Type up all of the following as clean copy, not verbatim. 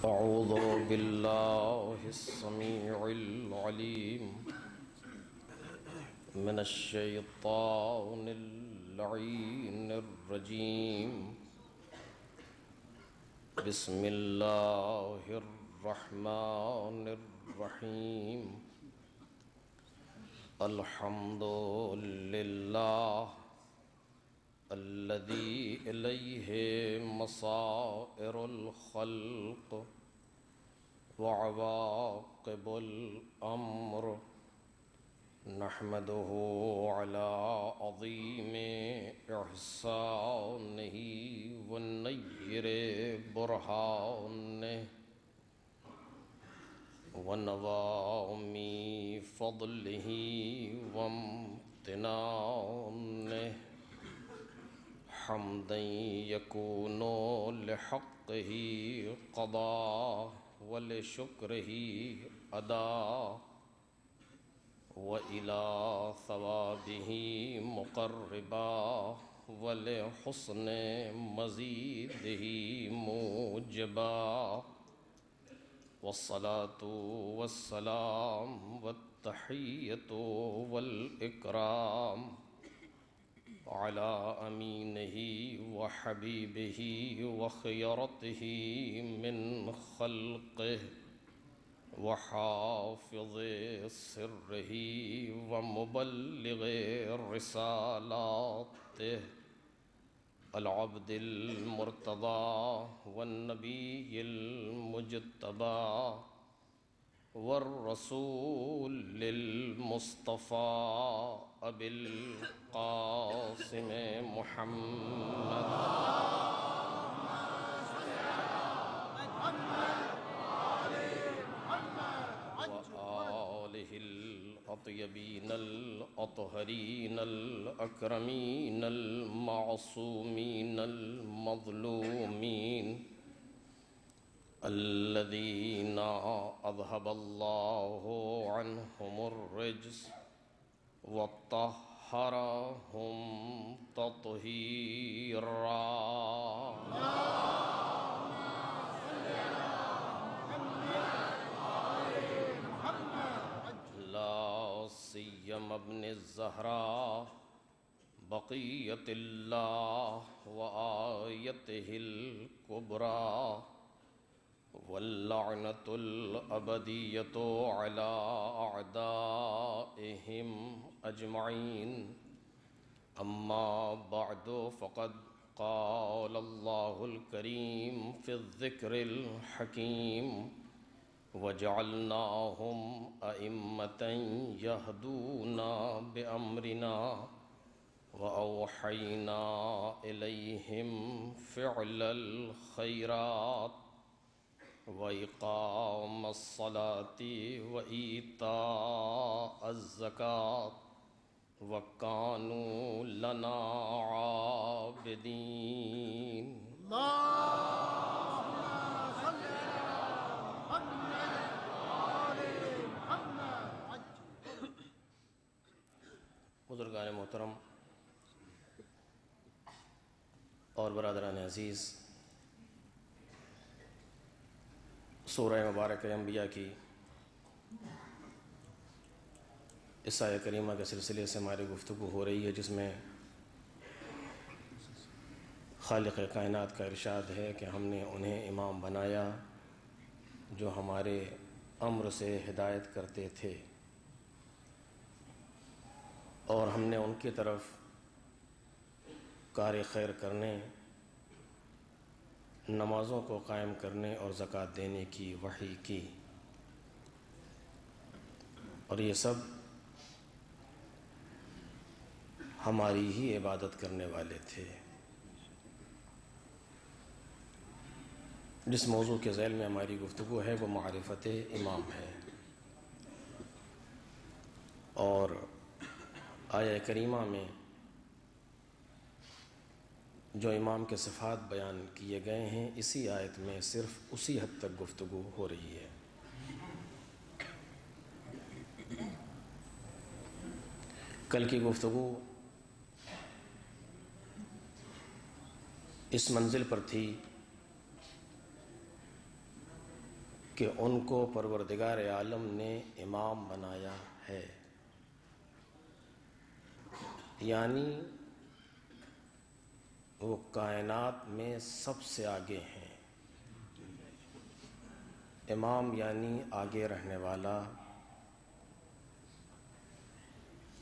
أعوذ بالله السميع العليم من الشيطان اللعين الرجيم. بسم الله الرحمن الرحيم. الحمد لله الذي إليه مصائر الخلق وعواقب الأمر. نحمده على عظيم إحسانه ونير برهانه ونوام فضله وامتنانه، حمدا يكون لحقه قضاء ولشكره أداء، وإلى ثوابه مقربا ولحسن مزيده موجبا. والصلاة والسلام والتحية والإكرام على أمينه وحبيبه وخيرته من خلقه وحافظ سره ومبلغ رسالاته، العبد المرتضى والنبي المجتبى والرسول المصطفى أبي القاسم محمد وآله الأطيبين الأطهرين الأكرمين المعصومين المظلومين، الذين أذهب الله عنهم الرجس وطهرهم تطهيرا. لا سيما ابن الزهراء بقية الله وآيته الكبرى، واللعنة الأبدية على أعدائهم أجمعين. أما بعد، فقد قال الله الكريم في الذكر الحكيم: وجعلناهم أئمة يهدون بأمرنا وأوحينا إليهم فعل الخيرات وإقام الصلاة وإيتاء الزكاة وكانوا لنا عابدين. بزرگان محترم اور برادران عزیز، سورہ مبارک انبیاء کی اس آیہ کریمہ کے سلسلے سے ہماری گفتگو ہو رہی ہے، جس میں خالق کائنات کا ارشاد ہے کہ ہم نے انہیں امام بنایا جو ہمارے امر سے ہدایت کرتے تھے، اور ہم نے ان کی طرف کار خیر کرنے، نمازوں کو قائم کرنے اور زکوٰۃ دینے کی وحی کی، اور یہ سب ہماری ہی عبادت کرنے والے تھے۔ جس موضوع کے ذیل میں ہماری گفتگو ہے وہ معرفت امام ہے، اور آیہ کریمہ میں جو امام کے صفات بیان کیے گئے ہیں، اسی آیت میں صرف اسی حد تک گفتگو ہو رہی ہے۔ کل کی گفتگو اس منزل پر تھی کہ ان کو پروردگار عالم نے امام بنایا ہے، یعنی وہ کائنات میں سب سے آگے ہیں۔ امام یعنی آگے رہنے والا،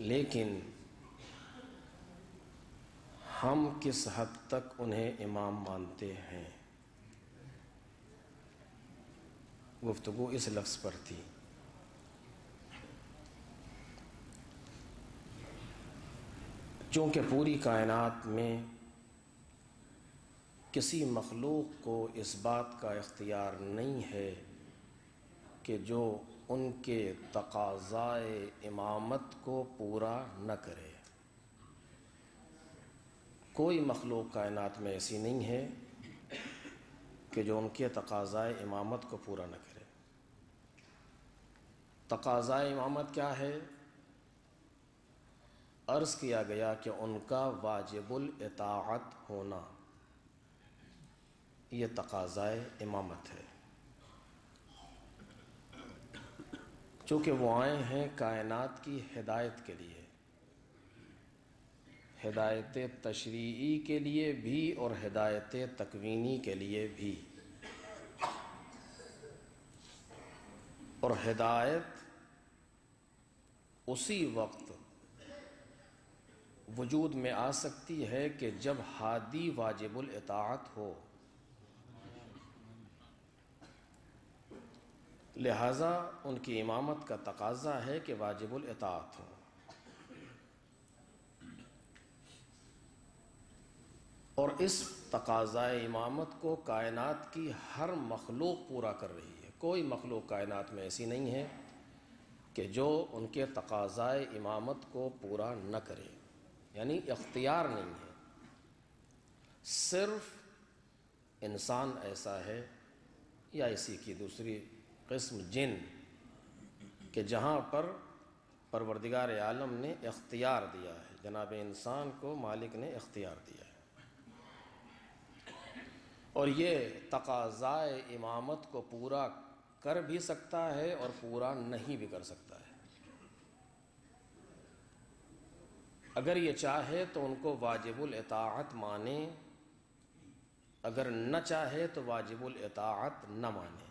لیکن ہم کس حد تک انہیں امام مانتے ہیں، گفتگو اس لفظ پر تھی۔ چونکہ پوری کائنات میں کسی مخلوق کو اس بات کا اختیار نہیں ہے کہ جو ان کے تقاضائے امامت کو پورا نہ کرے۔ کوئی مخلوق کائنات میں ایسی نہیں ہے کہ جو ان کے تقاضائے امامت کو پورا نہ کرے۔ تقاضائے امامت کیا ہے؟ عرض کیا گیا کہ ان کا واجب الاطاعت ہونا، یہ تقاضائے امامت ہے۔ چونکہ وہ آئے ہیں کائنات کی ہدایت کے لیے، ہدایت تشریعی کے لیے بھی اور ہدایت تکوینی کے لیے بھی، اور ہدایت اسی وقت وجود میں آ سکتی ہے کہ جب ہادی واجب الاطاعت ہو۔ لہذا ان کی امامت کا تقاضا ہے کہ واجب الاطاعت ہو، اور اس تقاضائے امامت کو کائنات کی ہر مخلوق پورا کر رہی ہے۔ کوئی مخلوق کائنات میں ایسی نہیں ہے کہ جو ان کے تقاضائے امامت کو پورا نہ کرے، یعنی اختیار نہیں ہے۔ صرف انسان ایسا ہے، یا اسی کی دوسری قسم جن، کہ جہاں پر پروردگار عالم نے اختیار دیا ہے، جناب انسان کو مالک نے اختیار دیا ہے، اور یہ تقاضائے امامت کو پورا کر بھی سکتا ہے اور پورا نہیں بھی کر سکتا ہے۔ اگر یہ چاہے تو ان کو واجب الاطاعت مانے، اگر نہ چاہے تو واجب الاطاعت نہ مانے،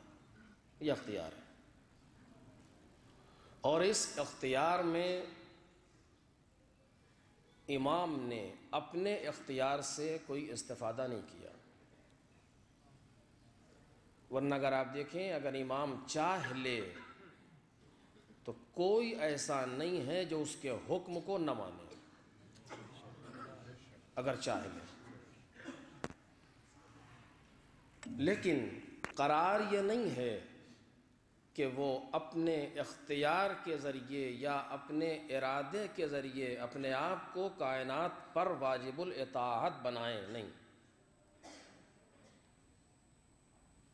یہ اختیار ہے۔ اور اس اختیار میں امام نے اپنے اختیار سے کوئی استفادہ نہیں کیا، ورنہ اگر آپ دیکھیں اگر امام چاہ لے تو کوئی ایسا نہیں ہے جو اس کے حکم کو نہ مانے، اگر چاہ لے۔ لیکن قرار یہ نہیں ہے کہ وہ اپنے اختیار کے ذریعے یا اپنے ارادے کے ذریعے اپنے آپ کو کائنات پر واجب الاطاعت بنائیں، نہیں،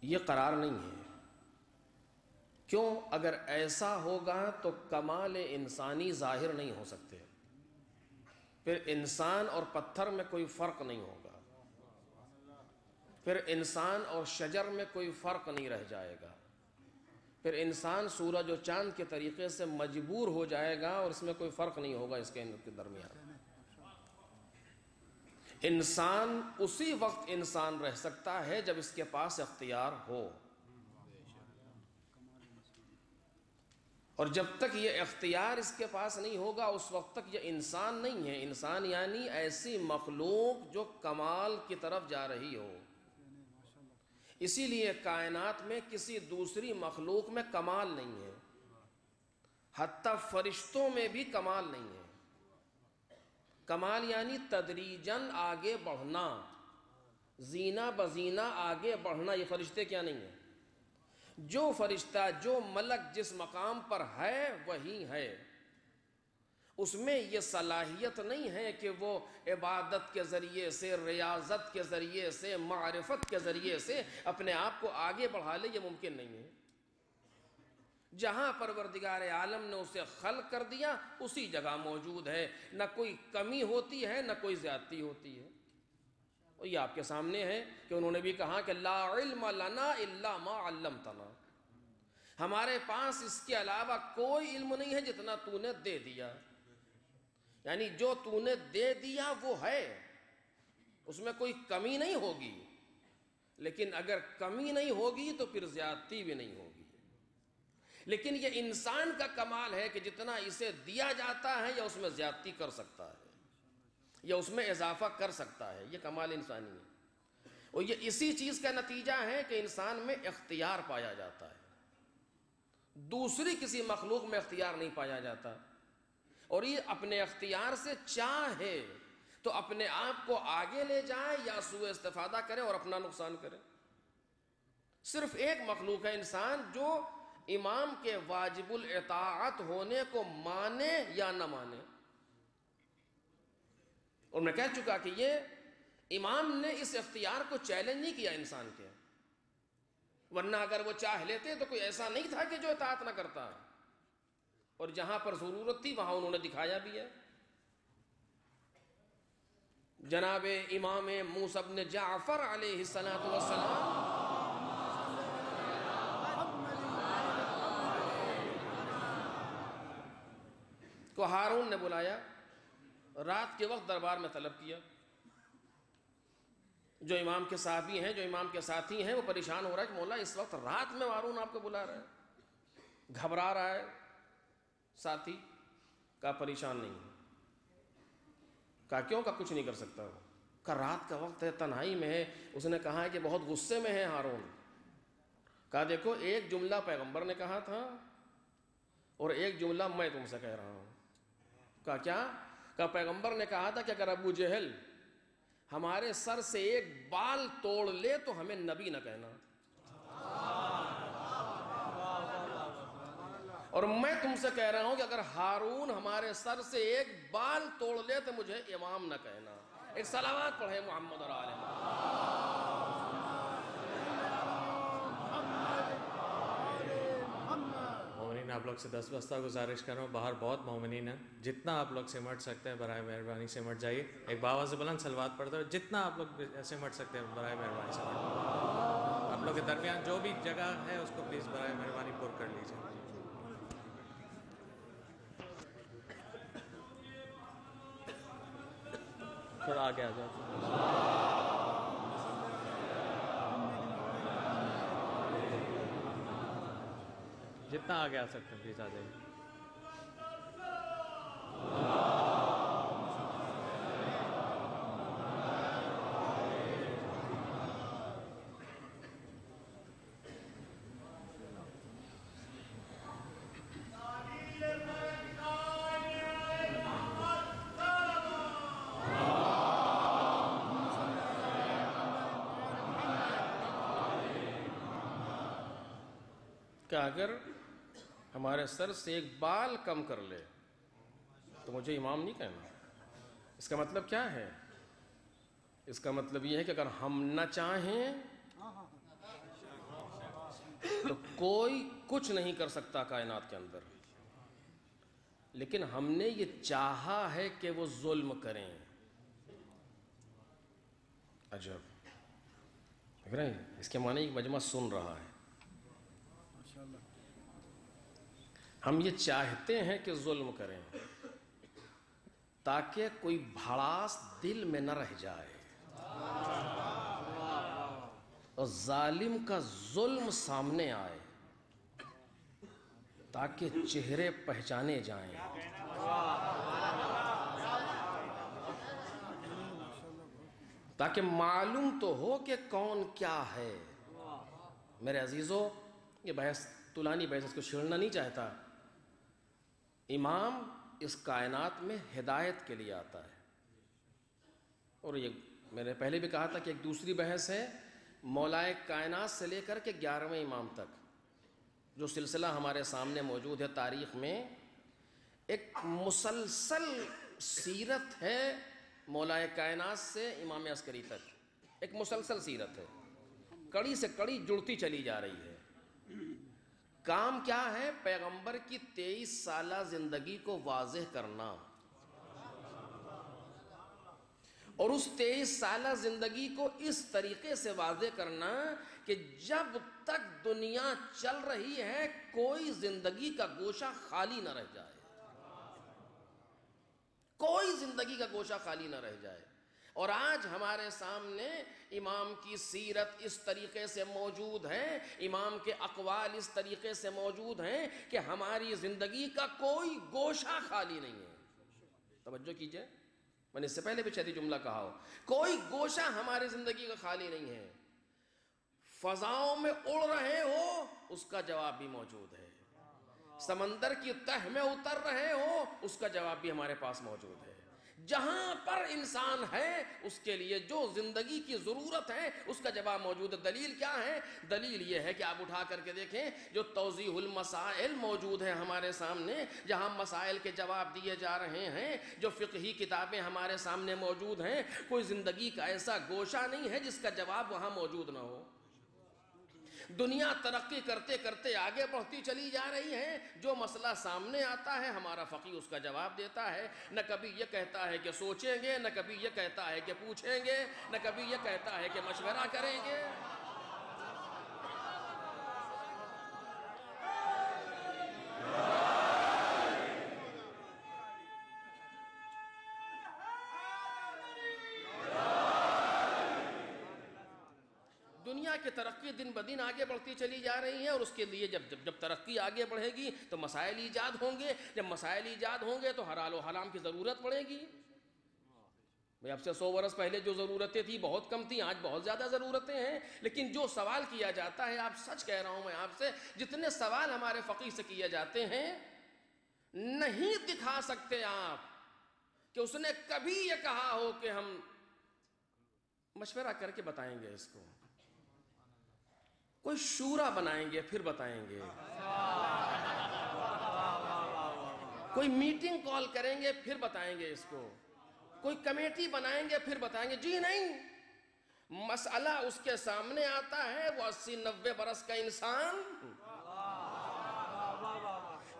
یہ قرار نہیں ہے۔ کیوں؟ اگر ایسا ہوگا تو کمال انسانی ظاہر نہیں ہو سکتے، پھر انسان اور پتھر میں کوئی فرق نہیں ہوگا، پھر انسان اور شجر میں کوئی فرق نہیں رہ جائے گا، پھر انسان سورج و چاند کے طریقے سے مجبور ہو جائے گا اور اس میں کوئی فرق نہیں ہوگا اس کے درمیان۔ انسان اسی وقت انسان رہ سکتا ہے جب اس کے پاس اختیار ہو، اور جب تک یہ اختیار اس کے پاس نہیں ہوگا اس وقت تک یہ انسان نہیں ہے۔ انسان یعنی ایسی مخلوق جو کمال کی طرف جا رہی ہو۔ اسی لیے کائنات میں کسی دوسری مخلوق میں کمال نہیں ہے، حتیٰ فرشتوں میں بھی کمال نہیں ہے۔ کمال یعنی تدریجاً آگے بڑھنا، زینہ بزینہ آگے بڑھنا، یہ فرشتے کیا نہیں ہیں۔ جو فرشتہ جو ملک جس مقام پر ہے وہی ہے، اس میں یہ صلاحیت نہیں ہے کہ وہ عبادت کے ذریعے سے، ریاضت کے ذریعے سے، معرفت کے ذریعے سے اپنے آپ کو آگے بڑھا لے، یہ ممکن نہیں ہے۔ جہاں پروردگار عالم نے اسے خلق کر دیا اسی جگہ موجود ہے، نہ کوئی کمی ہوتی ہے نہ کوئی زیادتی ہوتی ہے۔ یہ آپ کے سامنے ہے کہ انہوں نے بھی کہا کہ لا علم لنا الا ما علمتنا، ہمارے پاس اس کے علاوہ کوئی علم نہیں ہے جتنا تو نے دے دیا. یعنی جو تو نے دے دیا وہ ہے، اس میں کوئی کمی نہیں ہوگی، لیکن اگر کمی نہیں ہوگی تو پھر زیادتی بھی نہیں ہوگی. لیکن یہ انسان کا کمال ہے کہ جتنا اسے دیا جاتا ہے یا اس میں زیادتی کر سکتا ہے یا اس میں اضافہ کر سکتا ہے. یہ کمال انسانی ہے، اور یہ اسی چیز کا نتیجہ ہے کہ انسان میں اختیار پایا جاتا ہے. دوسری کسی مخلوق میں اختیار نہیں پایا جاتا. اور یہ اپنے اختیار سے چاہے تو اپنے آپ کو آگے لے جائے یا سوء استفادہ کرے اور اپنا نقصان کرے. صرف ایک مخلوق ہے انسان جو امام کے واجب الاطاعت ہونے کو مانے یا نہ مانے. اور میں کہہ چکا کہ یہ امام نے اس اختیار کو چیلنج نہیں کیا انسان کے، ورنہ اگر وہ چاہ لیتے تو کوئی ایسا نہیں تھا کہ جو اطاعت نہ کرتا. اور جہاں پر ضرورت تھی وہاں انہوں نے دکھایا بھی ہے. جناب امام موسیٰ بن جعفر علیہ السلام کو ہارون نے بلایا، رات کے وقت دربار میں طلب کیا. جو امام کے صحابی ہیں، جو امام کے ساتھی ہیں، وہ پریشان ہو رہا ہے کہ مولا اس وقت رات میں ہارون آپ کو بلا رہا ہے. گھبرا رہا ہے ساتھی. کہا پریشان نہیں ہے. کہا کیوں؟ کہا کچھ نہیں کر سکتا وہ. کہا رات کا وقت ہے، تنہائی میں ہے. اس نے کہا ہے کہ بہت غصے میں ہے ہارون. کہا دیکھو ایک جملہ پیغمبر نے کہا تھا اور ایک جملہ میں تم سے کہہ رہا ہوں. کہا کیا؟ کہا پیغمبر نے کہا تھا کہ اگر ابو جہل ہمارے سر سے ایک بال توڑ لے تو ہمیں نبی نہ کہنا، اور میں تم سے کہہ رہا ہوں کہ اگر ہارون ہمارے سر سے ایک بال توڑ لے تو مجھے امام نہ کہنا. ایک صلوات پڑھیں محمد اور آل محمد. مومنین آپ لوگ سے دستبستہ گزارش کر رہا ہوں، باہر بہت مومنین ہیں، جتنا آپ لوگ سمٹ سکتے ہیں برائے مہربانی سمٹ جائیے. ایک باواز بلند صلوات پڑھتے ہوئے جتنا آپ لوگ سمٹ سکتے ہیں برائے مہربانی سمٹ جائیے. آپ لوگ کے درمیان جو بھی جگہ ہے اس کو پلیز برائے مہربانی پر کر لیجیے. تھوڑا آگے آ جاؤ. جتنا آگے آ سکتے ہیں پلیز آ جائیے. کہ اگر ہمارے سر سے ایک بال کم کر لے تو مجھے امام نہیں کہنا. اس کا مطلب کیا ہے؟ اس کا مطلب یہ ہے کہ اگر ہم نہ چاہیں تو کوئی کچھ نہیں کر سکتا کائنات کے اندر، لیکن ہم نے یہ چاہا ہے کہ وہ ظلم کریں. عجب، دیکھ رہے ہیں اس کے معنی ایک مجمع سن رہا ہے. ہم یہ چاہتے ہیں کہ ظلم کریں تاکہ کوئی بھڑاس دل میں نہ رہ جائے اور ظالم کا ظلم سامنے آئے تاکہ چہرے پہچانے جائیں. تاکہ معلوم تو ہو کہ کون کیا ہے. میرے عزیزو، یہ بحث طولانی بحث، اس کو چھیڑنا نہیں چاہتا. امام اس کائنات میں ہدایت کے لیے آتا ہے. اور یہ میں نے پہلے بھی کہا تھا کہ ایک دوسری بحث ہے مولائے کائنات سے لے کر کے 11ویں امام تک جو سلسلہ ہمارے سامنے موجود ہے. تاریخ میں ایک مسلسل سیرت ہے مولائے کائنات سے امام عسکری تک. ایک مسلسل سیرت ہے، کڑی سے کڑی جڑتی چلی جا رہی ہے. کام کیا ہے؟ پیغمبر کی 23 سالہ زندگی کو واضح کرنا، اور اس 23 سالہ زندگی کو اس طریقے سے واضح کرنا کہ جب تک دنیا چل رہی ہے کوئی زندگی کا گوشہ خالی نہ رہ جائے، کوئی زندگی کا گوشہ خالی نہ رہ جائے۔ اور آج ہمارے سامنے امام کی سیرت اس طریقے سے موجود ہے، امام کے اقوال اس طریقے سے موجود ہیں کہ ہماری زندگی کا کوئی گوشہ خالی نہیں ہے۔ توجہ کیجئے، میں نے اس سے پہلے بھی شاید جملہ کہا ہو، کوئی گوشہ ہماری زندگی کا خالی نہیں ہے۔ فضاؤں میں اڑ رہے ہو اس کا جواب بھی موجود ہے، سمندر کی تہ میں اتر رہے ہو اس کا جواب بھی ہمارے پاس موجود ہے۔ جہاں پر انسان ہے اس کے لیے جو زندگی کی ضرورت ہے اس کا جواب موجود ہے۔ دلیل کیا ہے؟ دلیل یہ ہے کہ آپ اٹھا کر کے دیکھیں، جو توضیح المسائل موجود ہے ہمارے سامنے، جہاں مسائل کے جواب دیے جا رہے ہیں، جو فقہی کتابیں ہمارے سامنے موجود ہیں، کوئی زندگی کا ایسا گوشہ نہیں ہے جس کا جواب وہاں موجود نہ ہو۔ دنیا ترقی کرتے کرتے آگے بڑھتی چلی جا رہی ہے، جو مسئلہ سامنے آتا ہے ہمارا فقیہ اس کا جواب دیتا ہے۔ نہ کبھی یہ کہتا ہے کہ سوچیں گے، نہ کبھی یہ کہتا ہے کہ پوچھیں گے، نہ کبھی یہ کہتا ہے کہ مشورہ کریں گے۔ دنیا کی ترقی دن بدن آگے بڑھتی چلی جا رہی ہے، اور اس کے لیے جب ترقی آگے بڑھے گی تو مسائل ایجاد ہوں گے، جب مسائل ایجاد ہوں گے تو حلال و حرام کی ضرورت پڑے گی۔ میں اب سے 100 برس پہلے جو ضرورتیں تھیں بہت کم تھیں، آج بہت زیادہ ضرورتیں ہیں، لیکن جو سوال کیا جاتا ہے، آپ سچ کہہ رہا ہوں میں آپ سے، جتنے سوال ہمارے فقیہ سے کیے جاتے ہیں نہیں دکھا سکتے آپ کہ اس نے کبھی یہ کہا ہو کہ ہم مشورہ کر کے بتائیں گے اس کو، کوئی شورا بنائیں گے پھر بتائیں گے، کوئی میٹنگ کال کریں گے پھر بتائیں گے اس کو، کوئی کمیٹی بنائیں گے پھر بتائیں گے۔ جی نہیں، مسئلہ اس کے سامنے آتا ہے، وہ 80-90 برس کا انسان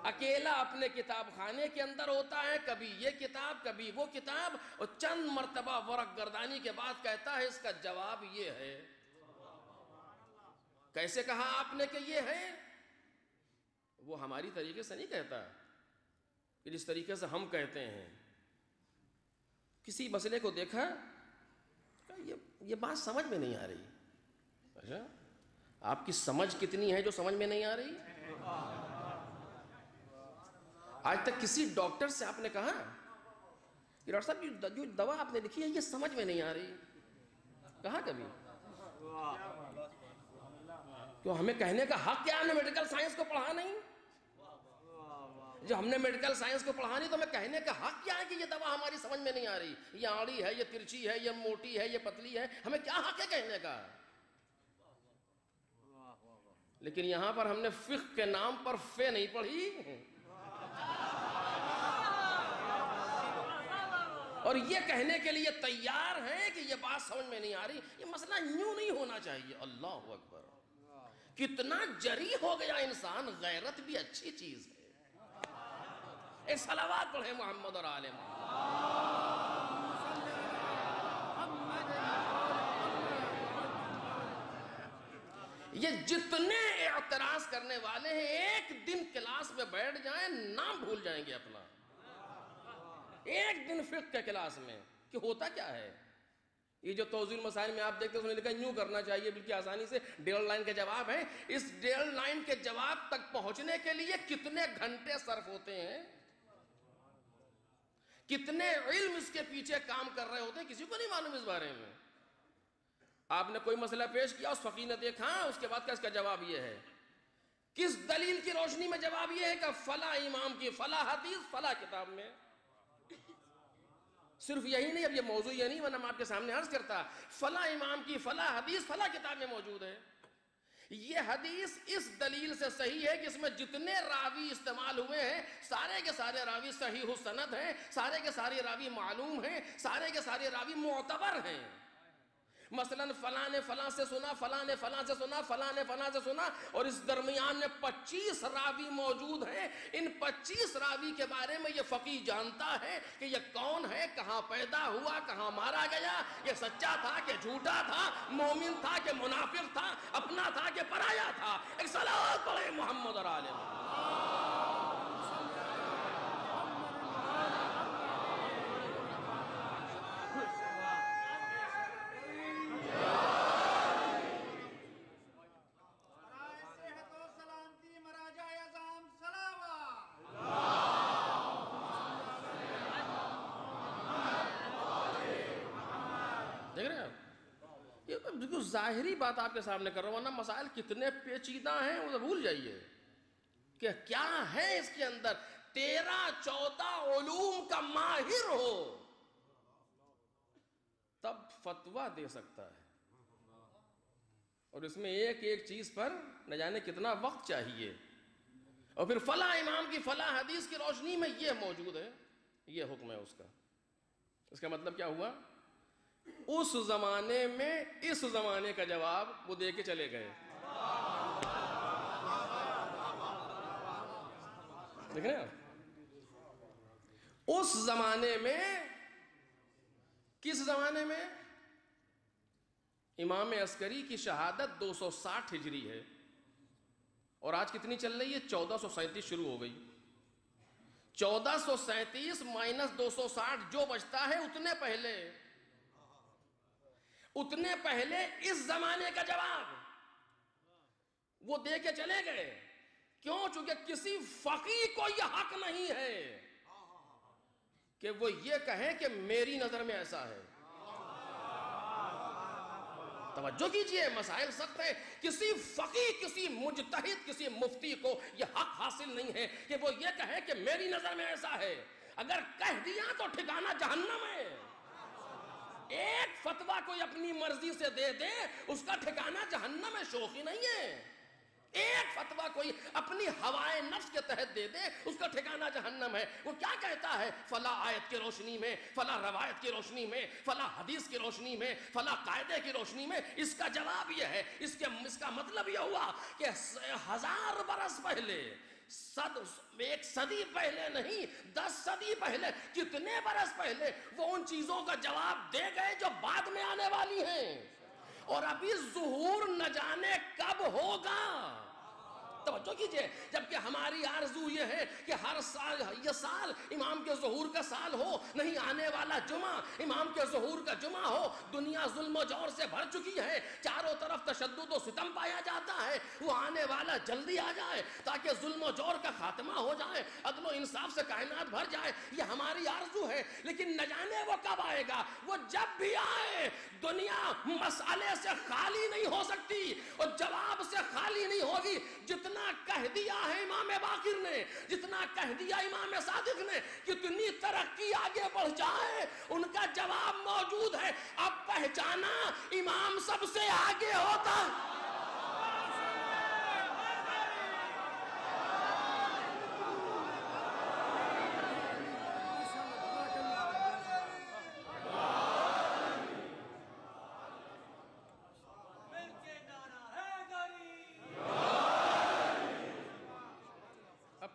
اکیلا اپنے کتاب خانے کے اندر ہوتا ہے، کبھی یہ کتاب کبھی وہ کتاب، اور چند مرتبہ ورق گردانی کے بعد کہتا ہے اس کا جواب یہ ہے۔ کیسے کہا آپ نے کہ یہ ہے؟ وہ ہماری طریقے سے نہیں کہتا کہ جس طریقے سے ہم کہتے ہیں۔ کسی مسئلے کو دیکھا، یہ بات سمجھ میں نہیں آ رہی۔ اچھا، آپ کی سمجھ کتنی ہے جو سمجھ میں نہیں آ رہی؟ آج تک کسی ڈاکٹر سے آپ نے کہا کہ ڈاکٹر صاحب جو دوا آپ نے لکھی ہے یہ سمجھ میں نہیں آ رہی؟ کہا کبھی؟ کیوں ہمیں کہنے کا حق کیا؟ ہم نے میڈیکل سائنس کو پڑھا نہیں؟ جو ہم نے میڈیکل سائنس کو پڑھا نہیں تو ہمیں کہنے کا حق کیا ہے کہ یہ دوا ہماری سمجھ میں نہیں آ رہی؟ یہ آڑی ہے، یہ ترچی ہے، یہ موٹی ہے، یہ پتلی ہے، ہمیں کیا حق ہے کہنے کا؟ لیکن یہاں پر ہم نے فقہ کے نام پر فے نہیں پڑھی، اور یہ کہنے کے لیے تیار ہیں کہ یہ بات سمجھ میں نہیں آ رہی۔ یہ مسئلہ یوں نہیں ہونا چاہیے۔ اللہ اکبر، کتنا جری ہو گیا انسان۔ غیرت بھی اچھی چیز ہے۔ ایک صلوات پڑھیں محمد اور آل محمد۔ یہ جتنے اعتراض کرنے والے ہیں ایک دن کلاس میں بیٹھ جائیں نام بھول جائیں گے اپنا، ایک دن فقہ کے کلاس میں کہ ہوتا کیا ہے۔ یہ جو توضیح المسائل میں آپ دیکھتے ہیں اس نے لکھا یوں کرنا چاہیے، بلکہ آسانی سے 1.5 لائن کے جواب ہے۔ اس 1.5 لائن کے جواب تک پہنچنے کے لیے کتنے گھنٹے صرف ہوتے ہیں، کتنے علم اس کے پیچھے کام کر رہے ہوتے ہیں، کسی کو نہیں معلوم اس بارے میں۔ آپ نے کوئی مسئلہ پیش کیا، اس فقیہ نے دیکھا، اس کے بعد کیا اس کا جواب یہ ہے، کس دلیل کی روشنی میں جواب یہ ہے کہ فلاں امام کی فلاں حدیث فلاں کتاب میں۔ صرف یہی نہیں، اب یہ موضوع یہ نہیں، ورنہ میں آپ کے سامنے عرض کرتا، فلاں امام کی فلاں حدیث فلاں کتاب میں موجود ہے۔ یہ حدیث اس دلیل سے صحیح ہے کہ اس میں جتنے راوی استعمال ہوئے ہیں سارے کے سارے راوی صحیح السند ہیں، سارے کے سارے راوی معلوم ہیں، سارے کے سارے راوی معتبر ہیں۔ مثلاً فلاں نے فلاں سے سنا، فلاں نے فلاں سے سنا، فلاں نے فلاں سے سنا، اور اس درمیان میں 25 راوی موجود ہیں. ان 25 راوی کے بارے میں یہ فقیہ جانتا ہے کہ یہ کون ہے، کہاں پیدا ہوا، کہاں مارا گیا، یہ سچا تھا کہ جھوٹا تھا، مومن تھا کہ منافق تھا، اپنا تھا کہ پرایا تھا. ایک صلوات پڑھے محمد اور آل محمد. دیکھ رہے ہیں آپ، یہ بالکل ظاہری بات آپ کے سامنے کر رہا ہوں، ورنہ مسائل کتنے پیچیدہ ہیں وہ بھول جائیے کہ کیا ہے اس کے اندر. 13-14 علوم کا ماہر ہو تب فتویٰ دے سکتا ہے، اور اس میں ایک ایک چیز پر نہ جانے کتنا وقت چاہیے. اور پھر فلاں امام کی فلاں حدیث کی روشنی میں یہ موجود ہے، یہ حکم ہے اس کا. اس کا مطلب کیا ہوا؟ اس زمانے میں اس زمانے کا جواب وہ دے کے چلے گئے. دیکھ رہے ہیں آپ، اس زمانے میں، کس زمانے میں؟ امام عسکری کی شہادت 260 ہجری ہے، اور آج کتنی چل رہی ہے؟ 1437 شروع ہو گئی. 1437 مائنس 260 جو بچتا ہے اتنے پہلے اس زمانے کا جواب وہ دے کے چلے گئے. کیوں؟ چونکہ کسی فقیہ کو یہ حق نہیں ہے کہ وہ یہ کہے کہ میری نظر میں ایسا ہے. توجہ کیجئے، مسائل سخت ہے. کسی فقیہ، کسی مجتہد، کسی مفتی کو یہ حق حاصل نہیں ہے کہ وہ یہ کہے کہ میری نظر میں ایسا ہے. اگر کہہ دیا تو ٹھکانہ جہنم ہے. ایک فتویٰ کوئی اپنی مرضی سے دے دے، اس کا ٹھکانہ جہنم ہے، شوخی نہیں ہے. ایک فتویٰ کوئی اپنی ہوائے نفس کے تحت دے دے، اس کا ٹھکانہ جہنم ہے. وہ کیا کہتا ہے؟ فلاں آیت کی روشنی میں، فلاں روایت کی روشنی میں، فلاں حدیث کی روشنی میں، فلاں قاعدے کی روشنی میں. اس کا جواب یہ ہے، اس کا مطلب یہ ہوا کہ 1000 برس پہلے، ایک صدی پہلے نہیں، 10 صدی پہلے، کتنے برس پہلے وہ ان چیزوں کا جواب دے گئے جو بعد میں آنے والی ہیں، اور ابھی ظہور نہ جانے کب ہوگا. توجہ کیجئے. جبکہ ہماری آرزو یہ ہے کہ ہر سال، یہ سال امام کے ظہور کا سال ہو، نہیں آنے والا جمعہ امام کے ظہور کا جمعہ ہو. دنیا ظلم و جور سے بھر چکی ہے، چاروں طرف تشدد و ستم پایا جاتا ہے. وہ آنے والا جلدی آ جائے تاکہ ظلم و جور کا خاتمہ ہو جائے، عدل و انصاف سے کائنات بھر جائے. یہ ہماری آرزو ہے، لیکن نہ جانے وہ کب آئے گا. وہ جب بھی آئے، دنیا مسئلے سے خالی نہیں ہو سکتی اور جواب سے خالی نہیں ہوگی. جتنا کہہ دیا ہے امام باقر نے، جتنا کہہ دیا امام صادق نے، کتنی ترقی آگے بڑھ جائے ان کا جواب موجود ہے. اب پہچانا امام سب سے آگے ہوتا.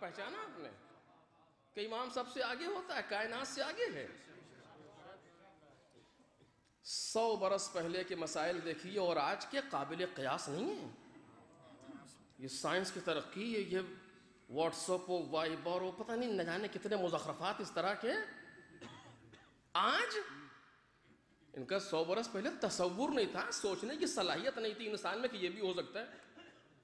پہچانا آپ نے کہ امام سب سے آگے ہوتا ہے، کائنات سے آگے ہے. 100 برس پہلے کے مسائل دیکھیے اور آج کے قابل قیاس نہیں ہیں. یہ سائنس کی ترقی ہے، یہ واٹس ایپ و وائبر و پتہ نہیں نہ جانے کتنے مزخرفات اس طرح کے. آج ان کا 100 برس پہلے تصور نہیں تھا، سوچنے کی صلاحیت نہیں تھی انسان میں کہ یہ بھی ہو سکتا ہے.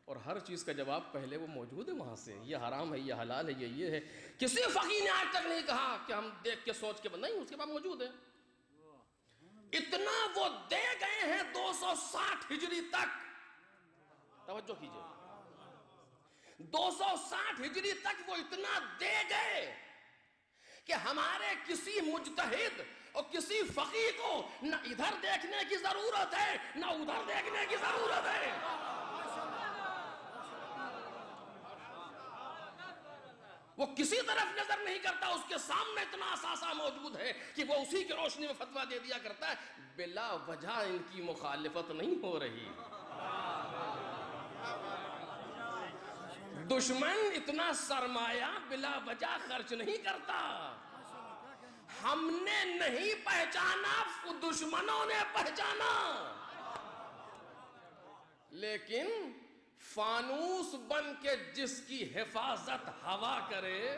اور ہر چیز کا جواب پہلے وہ موجود ہے وہاں سے. یہ حرام ہے، یہ حلال ہے، یہ ہے. کسی فقیہ نے آج تک نہیں کہا کہ ہم دیکھ کے سوچ کے نہیں، اس کے بعد موجود ہے. اتنا وہ دے گئے ہیں 260 ہجری تک. توجہ کیجئے، 260 ہجری تک وہ اتنا دے گئے کہ ہمارے کسی مجتہد اور کسی فقیہ کو نہ ادھر دیکھنے کی ضرورت ہے نہ ادھر دیکھنے کی ضرورت ہے. وہ کسی طرف نظر نہیں کرتا، اس کے سامنے اتنا اثاثہ موجود ہے کہ وہ اسی کی روشنی میں فتویٰ دے دیا کرتا ہے. بلا وجہ ان کی مخالفت نہیں ہو رہی. دشمن اتنا سرمایہ بلا وجہ خرچ نہیں کرتا. ہم نے نہیں پہچانا، دشمنوں نے پہچانا. لیکن فانوس بن کے جس کی حفاظت ہوا کرے،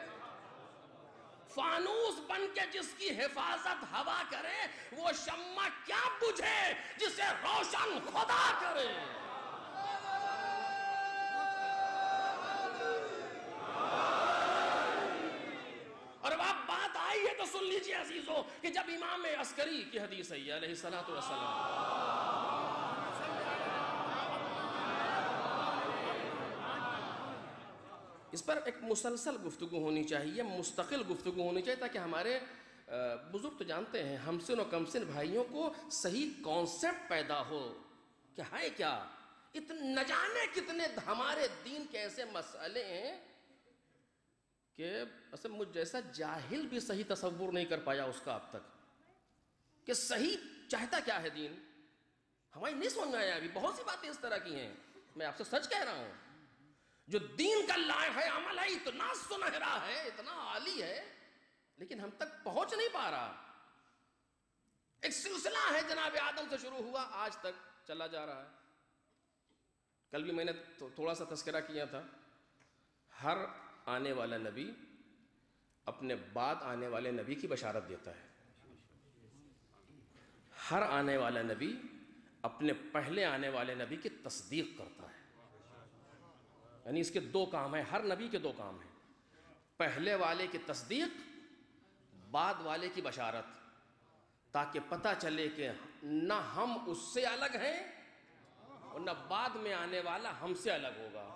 فانوس بن کے جس کی حفاظت ہوا کرے، وہ شمع کیا بجھے جسے روشن خدا کرے. اور اب آپ بات آئی ہے تو سن لیجئے عزیزو کہ جب امام عسکری کی حدیث ہے علیہ الصلوۃ والسلام، اس پر ایک مسلسل گفتگو ہونی چاہیے، مستقل گفتگو ہونی چاہیے، تاکہ ہمارے بزرگ تو جانتے ہیں ہم سن و کم سن بھائیوں کو صحیح کانسیپٹ پیدا ہو کہ ہے کیا. نہ جانے کتنے ہمارے دین کے ایسے مسئلے ہیں کہ اصل مجھ جیسا جاہل بھی صحیح تصور نہیں کر پایا اس کا اب تک، کہ صحیح چاہتا کیا ہے دین. ہماری نہیں سمجھ میں آیا. ابھی بہت سی باتیں اس طرح کی ہیں، میں آپ سے سچ کہہ رہا ہوں. جو دین کا لائق ہے، عمل ہے، اتنا سنہرا ہے، اتنا عالی ہے، لیکن ہم تک پہنچ نہیں پا رہا. ایک سلسلہ ہے جناب آدم سے شروع ہوا آج تک چلا جا رہا ہے. کل بھی میں نے تھوڑا سا تذکرہ کیا تھا. ہر آنے والا نبی اپنے بعد آنے والے نبی کی بشارت دیتا ہے. ہر آنے والا نبی اپنے پہلے آنے والے نبی کی تصدیق کرتا ہے. یعنی اس کے دو کام ہیں، ہر نبی کے دو کام ہیں. پہلے والے کی تصدیق، بعد والے کی بشارت، تاکہ پتہ چلے کہ نہ ہم اس سے الگ ہیں اور نہ بعد میں آنے والا ہم سے الگ ہوگا.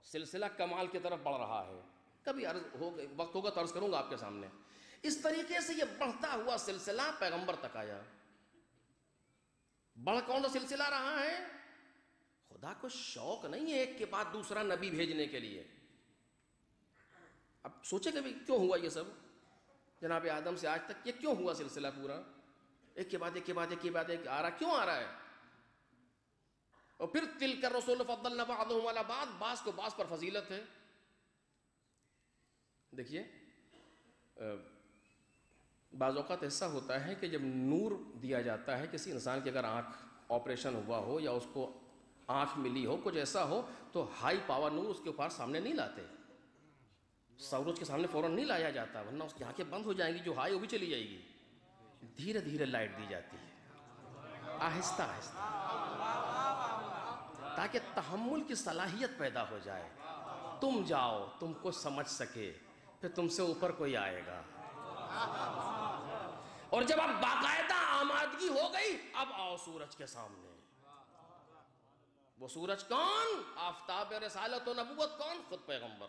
سلسلہ کمال کی طرف بڑھ رہا ہے. کبھی وقت ہوگا تو عرض کروں گا آپ کے سامنے. اس طریقے سے یہ بڑھتا ہوا سلسلہ پیغمبر تک آیا. بڑھ کون سا سلسلہ رہا ہے؟ خدا کو شوق نہیں ہے ایک کے بعد دوسرا نبی بھیجنے کے لیے. اب سوچے کبھی کیوں ہوا یہ سب؟ جناب آدم سے آج تک یہ کیوں ہوا سلسلہ پورا؟ ایک کے بعد ایک کے بعد ایک کے بعد ایک آ رہا. کیوں آ رہا ہے؟ اور پھر تلک الرسول فضلنا بعضهم علی بعض، بعض کو بعض پر فضیلت ہے. دیکھیے بعض اوقات ایسا ہوتا ہے کہ جب نور دیا جاتا ہے کسی انسان کی، اگر آنکھ آپریشن ہوا ہو یا اس کو آنکھ ملی ہو، کچھ ایسا ہو، تو ہائی پاور نور اس کے اوپر سامنے نہیں لاتے. سورج کے سامنے فوراً نہیں لایا جاتا، ورنہ اس کی آنکھیں بند ہو جائیں گی. جو ہائی وہ بھی چلی جائے گی. دھیرے دھیرے لائٹ دی جاتی ہے، آہستہ آہستہ، تاکہ تحمل کی صلاحیت پیدا ہو جائے. تم جاؤ، تم کو سمجھ سکے، پھر تم سے اوپر کوئی آئے گا. اور جب اب باقاعدہ آمادگی ہو گئی، اب آؤ سورج کے سامنے. وہ سورج کون؟ آفتاب رسالت و نبوت کون؟ خود پیغمبر.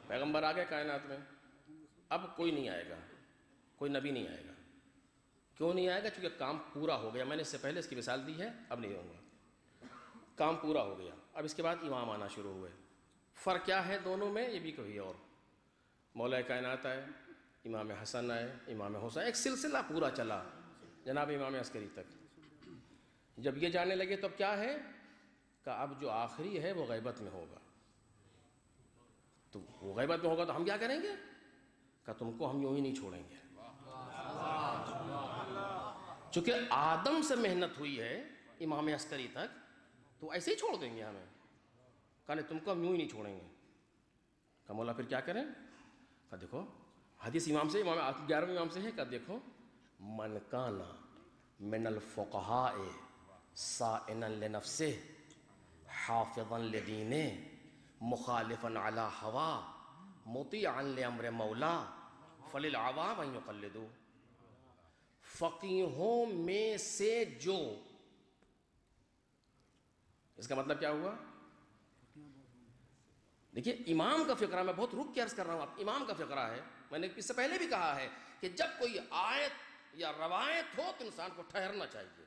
پیغمبر آ گئے کائنات میں. اب کوئی نہیں آئے گا، کوئی نبی نہیں آئے گا. کیوں نہیں آئے گا؟ چونکہ کام پورا ہو گیا. میں نے اس سے پہلے اس کی مثال دی ہے، اب نہیں دوں گا. کام پورا ہو گیا. اب اس کے بعد امام آنا شروع ہوئے. فرق کیا ہے دونوں میں؟ یہ بھی کوئی اور. مولا کائنات آئے، امام حسن آئے، امام حسین، ایک سلسلہ پورا چلا جناب امام عسکری تک. جب یہ جانے لگے تو اب کیا ہے کہ اب جو آخری ہے وہ غیبت میں ہوگا. تو وہ غیبت میں ہوگا تو ہم کیا کریں گے؟ کہ تم کو ہم یوں ہی نہیں چھوڑیں گے. چونکہ آدم سے محنت ہوئی ہے امام عسکری تک، تو ایسے ہی چھوڑ دیں گے ہمیں؟ کہ تم کو ہم یوں ہی نہیں چھوڑیں گے. کہ مولا پھر کیا کریں؟ کہ دیکھو حدیث امام سے، امام 11ویں امام سے ہے کہ دیکھو، من کانا من الفقہاء سائنا لنفسہ حافظا لدینہ مخالفا علی ہوا مطیعا لامر مولا فللعوام ان یقلدوا. فقیہوں میں سے جو، اس کا مطلب کیا ہوا؟ دیکھیے امام کا فقرہ، میں بہت رک کے عرض کر رہا ہوں، اب امام کا فقرہ ہے. میں نے اس سے پہلے بھی کہا ہے کہ جب کوئی آیت یا روایت ہو تو انسان کو ٹھہرنا چاہیے.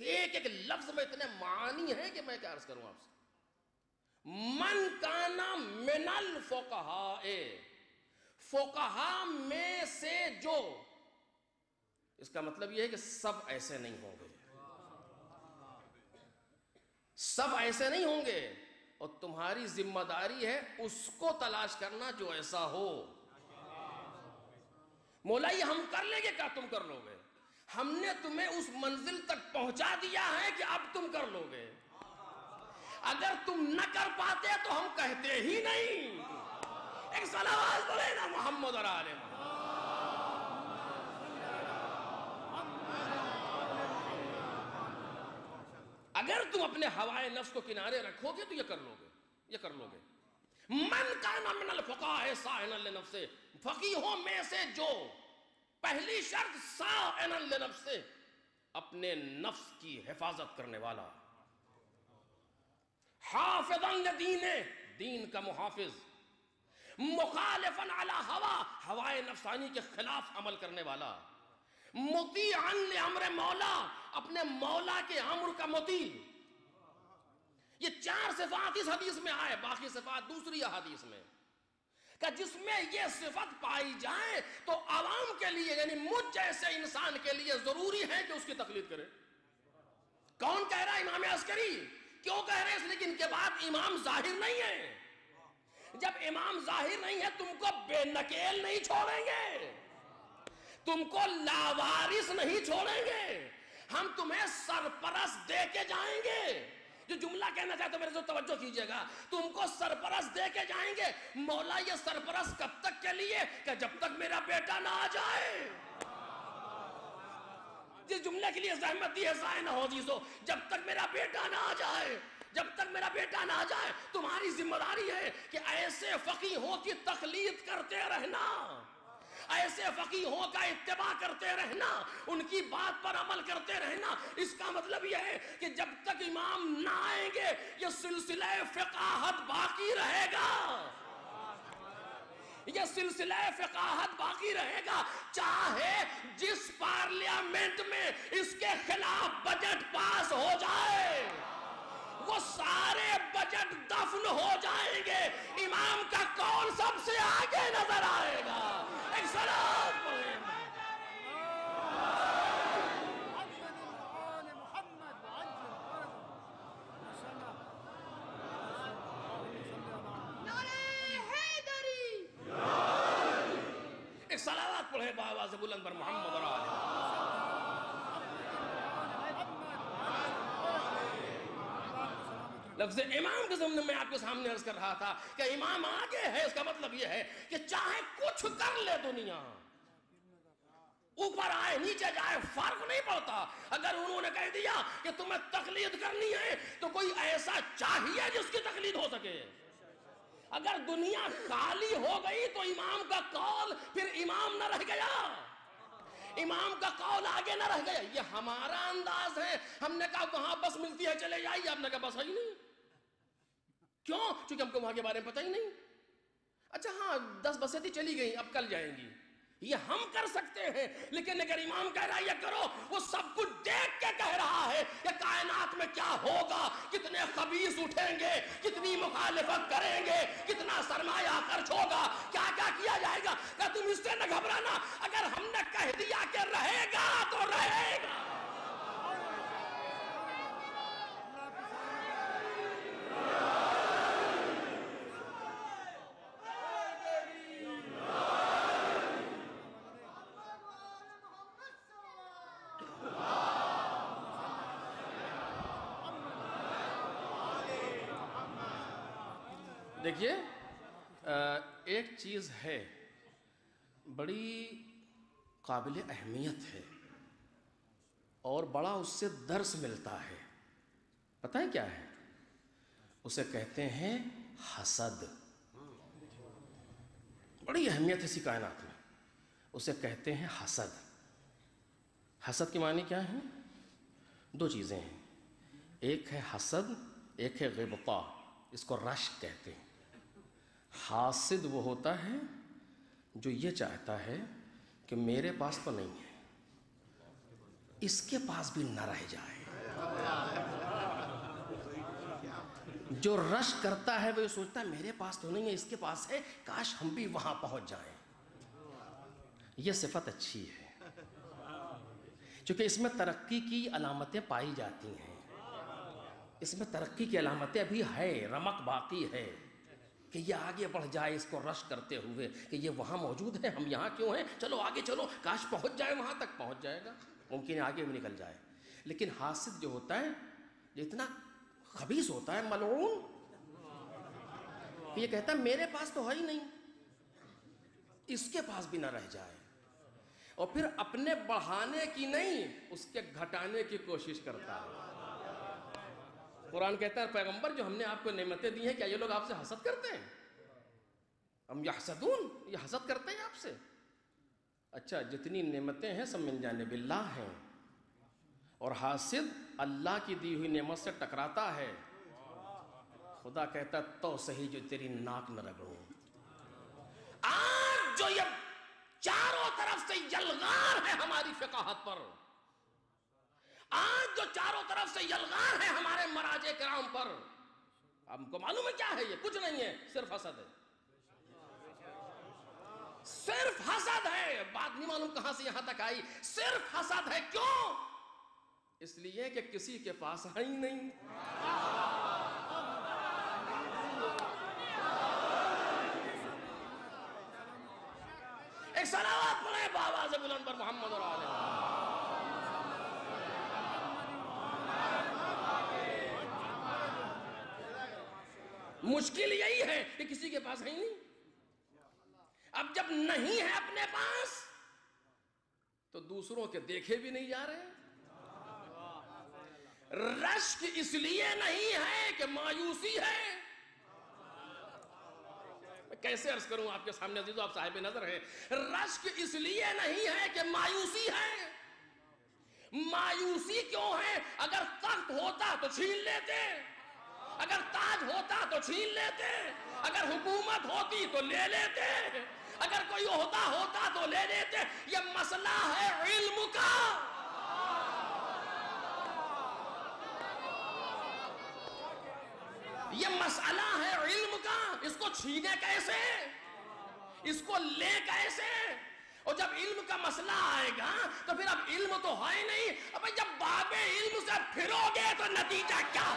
کہ ایک ایک لفظ میں اتنے معانی ہیں کہ میں کیا عرض کروں آپ سے. من کانا من الفقہاء، فقہاء میں سے جو، اس کا مطلب یہ ہے کہ سب ایسے نہیں ہوں گے، سب ایسے نہیں ہوں گے، اور تمہاری ذمہ داری ہے اس کو تلاش کرنا جو ایسا ہو. مولا یہ ہم کر لیں گے کیا تم کر لو گے؟ ہم نے تمہیں اس منزل تک پہنچا دیا ہے کہ اب تم کر لو گے. اگر تم نہ کر پاتے تو ہم کہتے ہی نہیں. ایک صلوات بولے نا محمد اور آل محمد. اگر تم اپنے ہوائے نفس کو کنارے رکھو گے تو یہ کر لو گے، یہ کر لو گے. من کان من الفقہاء صائنا لنفسہ، فقیہوں میں سے جو، پہلی شرط صائنا لنفسہ، اپنے نفس کی حفاظت کرنے والا، حافظا لدین، دین کا محافظ، مخالفا علی ہوا، ہوائے نفسانی کے خلاف عمل کرنے والا، مطیعا لامر مولا، اپنے مولا کے امر کا مطیع. یہ 4 صفات اس حدیث میں آئے، باقی صفات دوسری حدیث میں، کہ جس میں یہ صفت پائی جائے تو عوام کے لیے یعنی مجھ جیسے انسان کے لیے ضروری ہے کہ اس کی تقلید کرے. کون کہہ رہا ہے؟ امام عسکری. کیوں کہہ رہے ہیں؟ اس لیے کہ ان کے بعد امام ظاہر نہیں ہے. جب امام ظاہر نہیں ہے تم کو بے نکیل نہیں چھوڑیں گے، تم کو لاوارث نہیں چھوڑیں گے، ہم تمہیں سرپرست دے کے جائیں گے. جو جملہ کہنا چاہتے میرے سے توجہ کیجئے گا، تم کو سرپرست دے کے جائیں گے. مولا یہ سرپرست کب تک کے لیے؟ کہ جب تک میرا بیٹا نہ آ جائے. جس جملے کے لیے زحمت دی ہے ضائع نہ ہو جیسو، جب تک میرا بیٹا نہ آ جائے، جب تک میرا بیٹا نہ آ جائے. تمہاری ذمہ داری ہے کہ ایسے فقیہوں کی تقلید کرتے رہنا، ایسے فقیہوں کا اتباع کرتے رہنا، ان کی بات پر عمل کرتے رہنا. اس کا مطلب یہ ہے کہ جب تک امام نہ آئیں گے یہ سلسلہ فقاہت باقی رہے گا، یہ سلسلہ فقاہت باقی رہے گا. چاہے جس پارلیمنٹ میں اس کے خلاف بجٹ پاس ہو جائے وہ سارے بجٹ دفن ہو جائیں گے، امام کا قول سب سے آگے نظر آئے گا. ایک سلام پڑھیں. ایک صلوات پڑھیں بآواز بلند پر محمد اور آل محمد. لفظ امام کے ضمن میں آپ کے سامنے عرض کر رہا تھا کہ امام آگے ہے. اس کا مطلب یہ ہے کہ چاہے کچھ کر لے دنیا، اوپر آئے نیچے جائے فرق نہیں پڑتا. اگر انہوں نے کہہ دیا کہ تمہیں تقلید کرنی ہے تو کوئی ایسا چاہیے جس کی تقلید ہو سکے. اگر دنیا خالی ہو گئی تو امام کا قول پھر امام نہ رہ گیا، امام کا قول آگے نہ رہ گیا. یہ ہمارا انداز ہے. ہم نے کہا وہاں بس ملتی ہے چلے جائیے، آپ نے کہا بس ہے ہی نہیں. کیوں؟ چونکہ ہم کو وہاں کے بارے میں پتہ ہی نہیں. اچھا ہاں 10 بسیں تھی چلی گئیں، اب کل جائیں گی. یہ ہم کر سکتے ہیں، لیکن اگر امام کہہ رہا ہے یہ کرو، وہ سب کچھ دیکھ کے کہہ رہا ہے کہ کائنات میں کیا ہوگا، کتنے خبیث اٹھیں گے، کتنی مخالفت کریں گے، کتنا سرمایہ خرچ ہوگا، کیا کیا کیا جائے گا. کہ تم اس سے نہ گھبرانا، اگر ہم نے کہہ دیا کہ رہے گا تو رہے گا. دیکھیے ایک چیز ہے بڑی قابل اہمیت ہے اور بڑا اس سے درس ملتا ہے. پتہ ہے کیا ہے؟ اسے کہتے ہیں حسد. بڑی اہمیت ہے اسی کائنات میں. اسے کہتے ہیں حسد. حسد کے معنی کیا ہیں؟ 2 چیزیں ہیں. ایک ہے حسد، ایک ہے غبطہ. اس کو رشک کہتے ہیں. حاسد وہ ہوتا ہے جو یہ چاہتا ہے کہ میرے پاس تو نہیں ہے، اس کے پاس بھی نہ رہ جائے. جو رش کرتا ہے وہ سوچتا ہے میرے پاس تو نہیں ہے، اس کے پاس ہے، کاش ہم بھی وہاں پہنچ جائیں. یہ صفت اچھی ہے چونکہ اس میں ترقی کی علامتیں پائی جاتی ہیں. اس میں ترقی کی علامتیں بھی ہے، رمق باقی ہے کہ یہ آگے بڑھ جائے اس کو رش کرتے ہوئے کہ یہ وہاں موجود ہے، ہم یہاں کیوں ہیں، چلو آگے چلو، کاش پہنچ جائے، وہاں تک پہنچ جائے گا، ممکن ہے آگے بھی نکل جائے. لیکن حاسد جو ہوتا ہے یہ اتنا خبیث ہوتا ہے، ملعون، کہ یہ کہتا ہے میرے پاس تو ہے ہی نہیں، اس کے پاس بھی نہ رہ جائے، اور پھر اپنے بڑھانے کی نہیں اس کے گھٹانے کی کوشش کرتا ہے. قرآن کہتا ہے پیغمبر جو ہم نے آپ کو نعمتیں دی ہیں کیا یہ لوگ آپ سے حسد کرتے ہیں؟ ہم یحسدون، یہ حسد کرتے ہیں آپ سے. اچھا جتنی نعمتیں ہیں سب من جانب اللہ ہیں، اور حاسد اللہ کی دی ہوئی نعمت سے ٹکراتا ہے. خدا کہتا ہے تو صحیح جو تیری ناک نہ رگڑوں. آج جو یہ چاروں طرف سے یلغار ہے ہماری فقاہت پر، آج جو چاروں طرف سے یلغار ہے ہمارے مراجع کرام پر، ہم کو معلوم ہے کیا ہے، یہ کچھ نہیں ہے، صرف حسد ہے، صرف حسد ہے. بات نہیں معلوم کہاں سے یہاں تک آئی، صرف حسد ہے. کیوں؟ اس لیے کہ کسی کے پاس ہے ہی نہیں. ایک صلوات پڑھیں بآواز بلند پر محمد اور آلہ. مشکل یہی ہے کہ کسی کے پاس ہے ہی نہیں. اب جب نہیں ہے اپنے پاس تو دوسروں کے دیکھے بھی نہیں جا رہے. رشک اس لیے نہیں ہے کہ مایوسی ہے. کیسے عرض کروں آپ کے سامنے عزیزو، آپ صاحب نظر ہیں. رشک اس لیے نہیں ہے کہ مایوسی ہے. مایوسی کیوں ہے؟ اگر تخت ہوتا تو چھین لیتے، اگر تاج ہوتا تو چھین لیتے، اگر حکومت ہوتی تو لے لیتے، اگر کوئی عہدہ ہوتا تو لے لیتے. یہ مسئلہ ہے علم کا. یہ مسئلہ ہے علم کا. اس کو چھینے کیسے، اس کو لے کیسے؟ اور جب علم کا مسئلہ آئے گا تو پھر اب علم تو ہے نہیں. اب جب باب علم سے پھرو گے تو نتیجہ کیا؟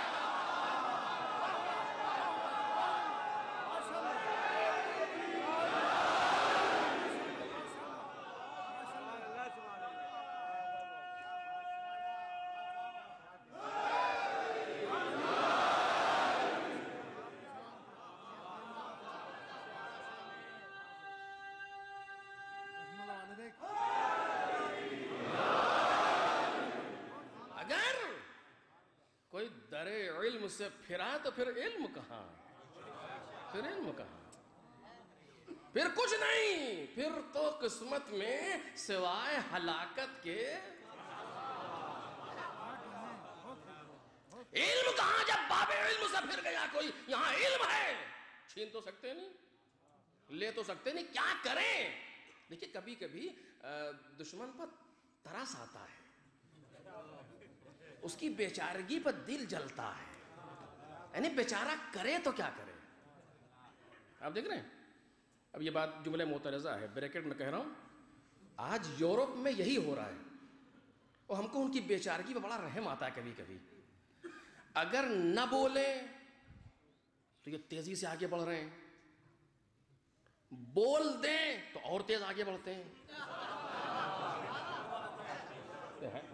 کوئی در علم سے پھرا تو پھر علم کہاں، پھر علم کہاں، پھر کچھ نہیں. پھر تو قسمت میں سوائے ہلاکت کے علم کہاں. جب باب علم سے پھر گیا کوئی، یہاں علم ہے، چھین تو سکتے نہیں، لے تو سکتے نہیں، کیا کریں؟ دیکھیں کبھی کبھی دشمن پر ترس آتا ہے، اس کی بیچارگی پر دل جلتا ہے، یعنی بیچارہ کرے تو کیا کرے. آپ دیکھ رہے ہیں اب یہ بات جملہ معترضہ ہے، بریکٹ میں کہہ رہا ہوں. آج یورپ میں یہی ہو رہا ہے اور ہم کو ان کی بیچارگی پہ بڑا رحم آتا ہے. کبھی کبھی اگر نہ بولیں تو یہ تیزی سے آگے بڑھ رہے ہیں، بول دیں تو اور تیز آگے بڑھتے ہیں.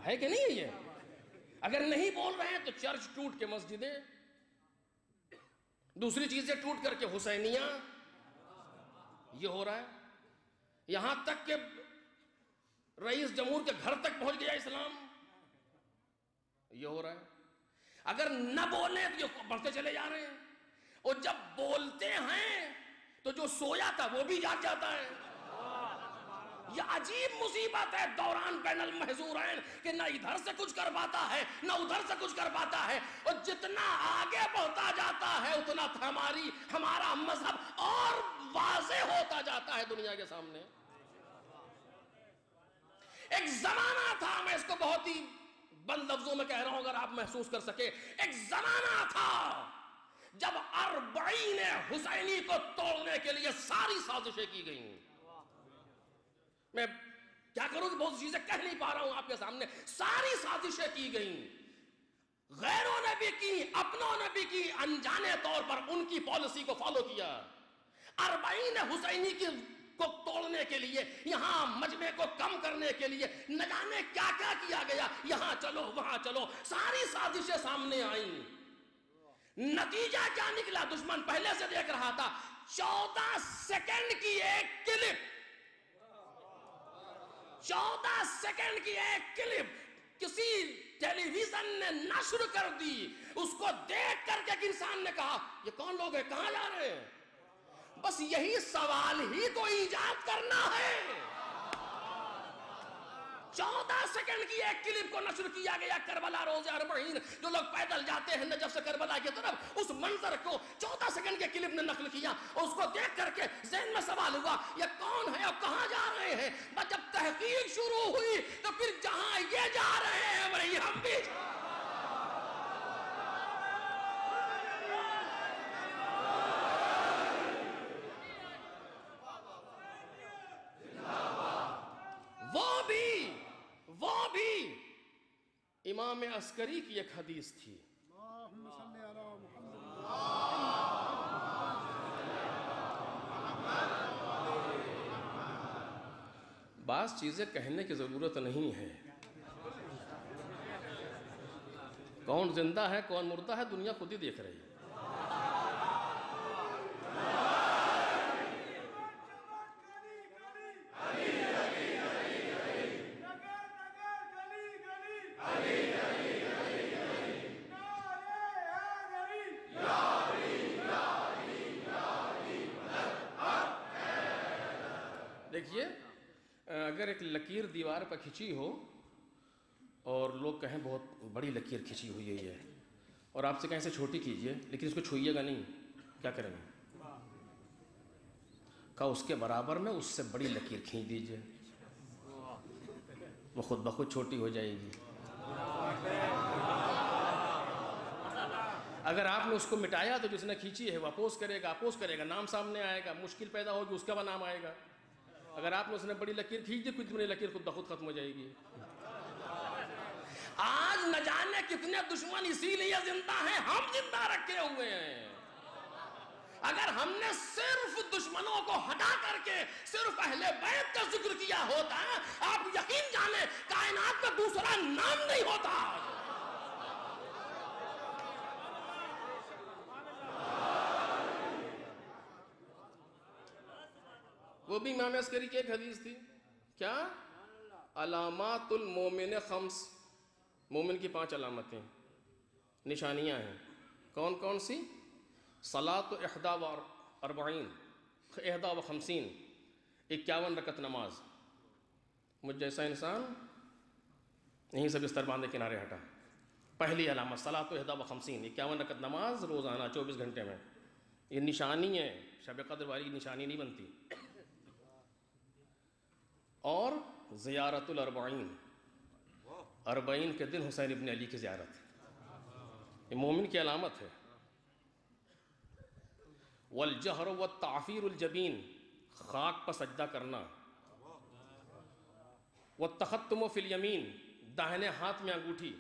ہے کہ نہیں ہے یہ؟ اگر نہیں بول رہے ہیں تو چرچ ٹوٹ کے مسجدیں، دوسری چیزیں ٹوٹ کر کے حسینیاں، یہ ہو رہا ہے. یہاں تک کہ رئیس جمہور کے گھر تک پہنچ گیا اسلام، یہ ہو رہا ہے. اگر نہ بولیں تو یہ بڑھتے چلے جا رہے ہیں، اور جب بولتے ہیں تو جو سویا تھا وہ بھی جاگ جاتا ہے. یہ عجیب مصیبت ہے دوران بین المحظورین کہ نہ ادھر سے کچھ کر پاتا ہے نہ ادھر سے کچھ کر پاتا ہے. اور جتنا آگے بڑھتا جاتا ہے اتنا ہمارا مذہب اور واضح ہوتا جاتا ہے دنیا کے سامنے. ایک زمانہ تھا، میں اس کو بہت ہی بند لفظوں میں کہہ رہا ہوں اگر آپ محسوس کر سکے، ایک زمانہ تھا جب 40 حسینی کو توڑنے کے لیے ساری سازشیں کی گئیں. میں کیا کروں کہ بہت چیزیں کہہ نہیں پا رہا ہوں آپ کے سامنے. ساری سازشیں کی گئیں، غیروں نے بھی کی، اپنوں نے بھی کی، انجانے طور پر ان کی پالیسی کو فالو کیا. 40 حسینی کو توڑنے کے لیے، یہاں مجمع کو کم کرنے کے لیے نہ جانے کیا کیا کیا گیا. یہاں چلو وہاں چلو، ساری سازشیں سامنے آئیں. نتیجہ کیا نکلا؟ دشمن پہلے سے دیکھ رہا تھا. 14 سیکنڈ کی ایک کلپ، 14 سیکنڈ کی ایک کلپ کسی ٹیلی ویژن نے نشر کر دی. اس کو دیکھ کر کے ایک انسان نے کہا یہ کون لوگ ہیں، کہاں جا رہے ہیں؟ بس یہی سوال ہی تو ایجاد کرنا ہے. 14 سیکنڈ کی ایک کلپ کو نشر کیا گیا. کربلا روز 40 جو لوگ پیدل جاتے ہیں نجف سے کربلا کی طرف، اس منظر کو 14 سیکنڈ کے کلپ نے نقل کیا. اس کو دیکھ کر کے ذہن میں سوال ہوا یہ کون ہے اور کہاں جا رہے ہیں. بس جب تحقیق شروع ہوئی تو پھر جہاں یہ جا رہے ہیں وہیں ہم بھی. وہ بھی امام عسکری کی ایک حدیث تھی. بعض چیزیں کہنے کی ضرورت نہیں ہے. کون زندہ ہے کون مردہ ہے دنیا خود ہی دیکھ رہی ہے. دیکھیے، اگر ایک لکیر دیوار پر کھینچی ہو اور لوگ کہیں بہت بڑی لکیر کھینچی ہوئی ہے اور آپ سے کہیں سے چھوٹی کیجئے لیکن اس کو چھوئیے گا نہیں، کیا کریں گے؟ کہا اس کے برابر میں اس سے بڑی لکیر کھینچ دیجئے، وہ خود بخود چھوٹی ہو جائے گی. اگر آپ نے اس کو مٹایا تو جس نے کھینچی ہے وہ اپوز کرے گا، نام سامنے آئے گا، مشکل پیدا ہوگی، اس کا وہ نام آئے گا. اگر آپ نے اس نے بڑی لکیر کھینچ دی، کچھ بڑی لکیر خود بخود ختم ہو جائے گی. آج نہ جانے کتنے دشمن اسی لیے زندہ ہیں، ہم زندہ رکھے ہوئے ہیں. اگر ہم نے صرف دشمنوں کو ہٹا کر کے صرف اہل بیت کا ذکر کیا ہوتا، آپ یقین جانیں کائنات میں دوسرا نام نہیں ہوتا. وہ بھی امام عسکری کی ایک حدیث تھی. کیا؟ علامات المومن خمس، مومن کی 5 علامتیں، نشانیاں ہیں. کون کون سی؟ صلاۃ 41 51 51 رکعت نماز. مجھ جیسا انسان یہیں سے بستر باندھے کنارے ہٹا. پہلی علامت صلاۃ 51 51 رکعت نماز روزانہ 24 گھنٹے میں. یہ نشانی ہے، شب قدر والی نشانی نہیں بنتی. اور زیارت ال40، 40 کے دن حسین ابن علی کی زیارت، یہ مومن کی علامت ہے. والجہر والتعفیر الجبین، خاک پر سجدہ کرنا. والتختم فی الیمین، داہنے ہاتھ میں انگوٹھی.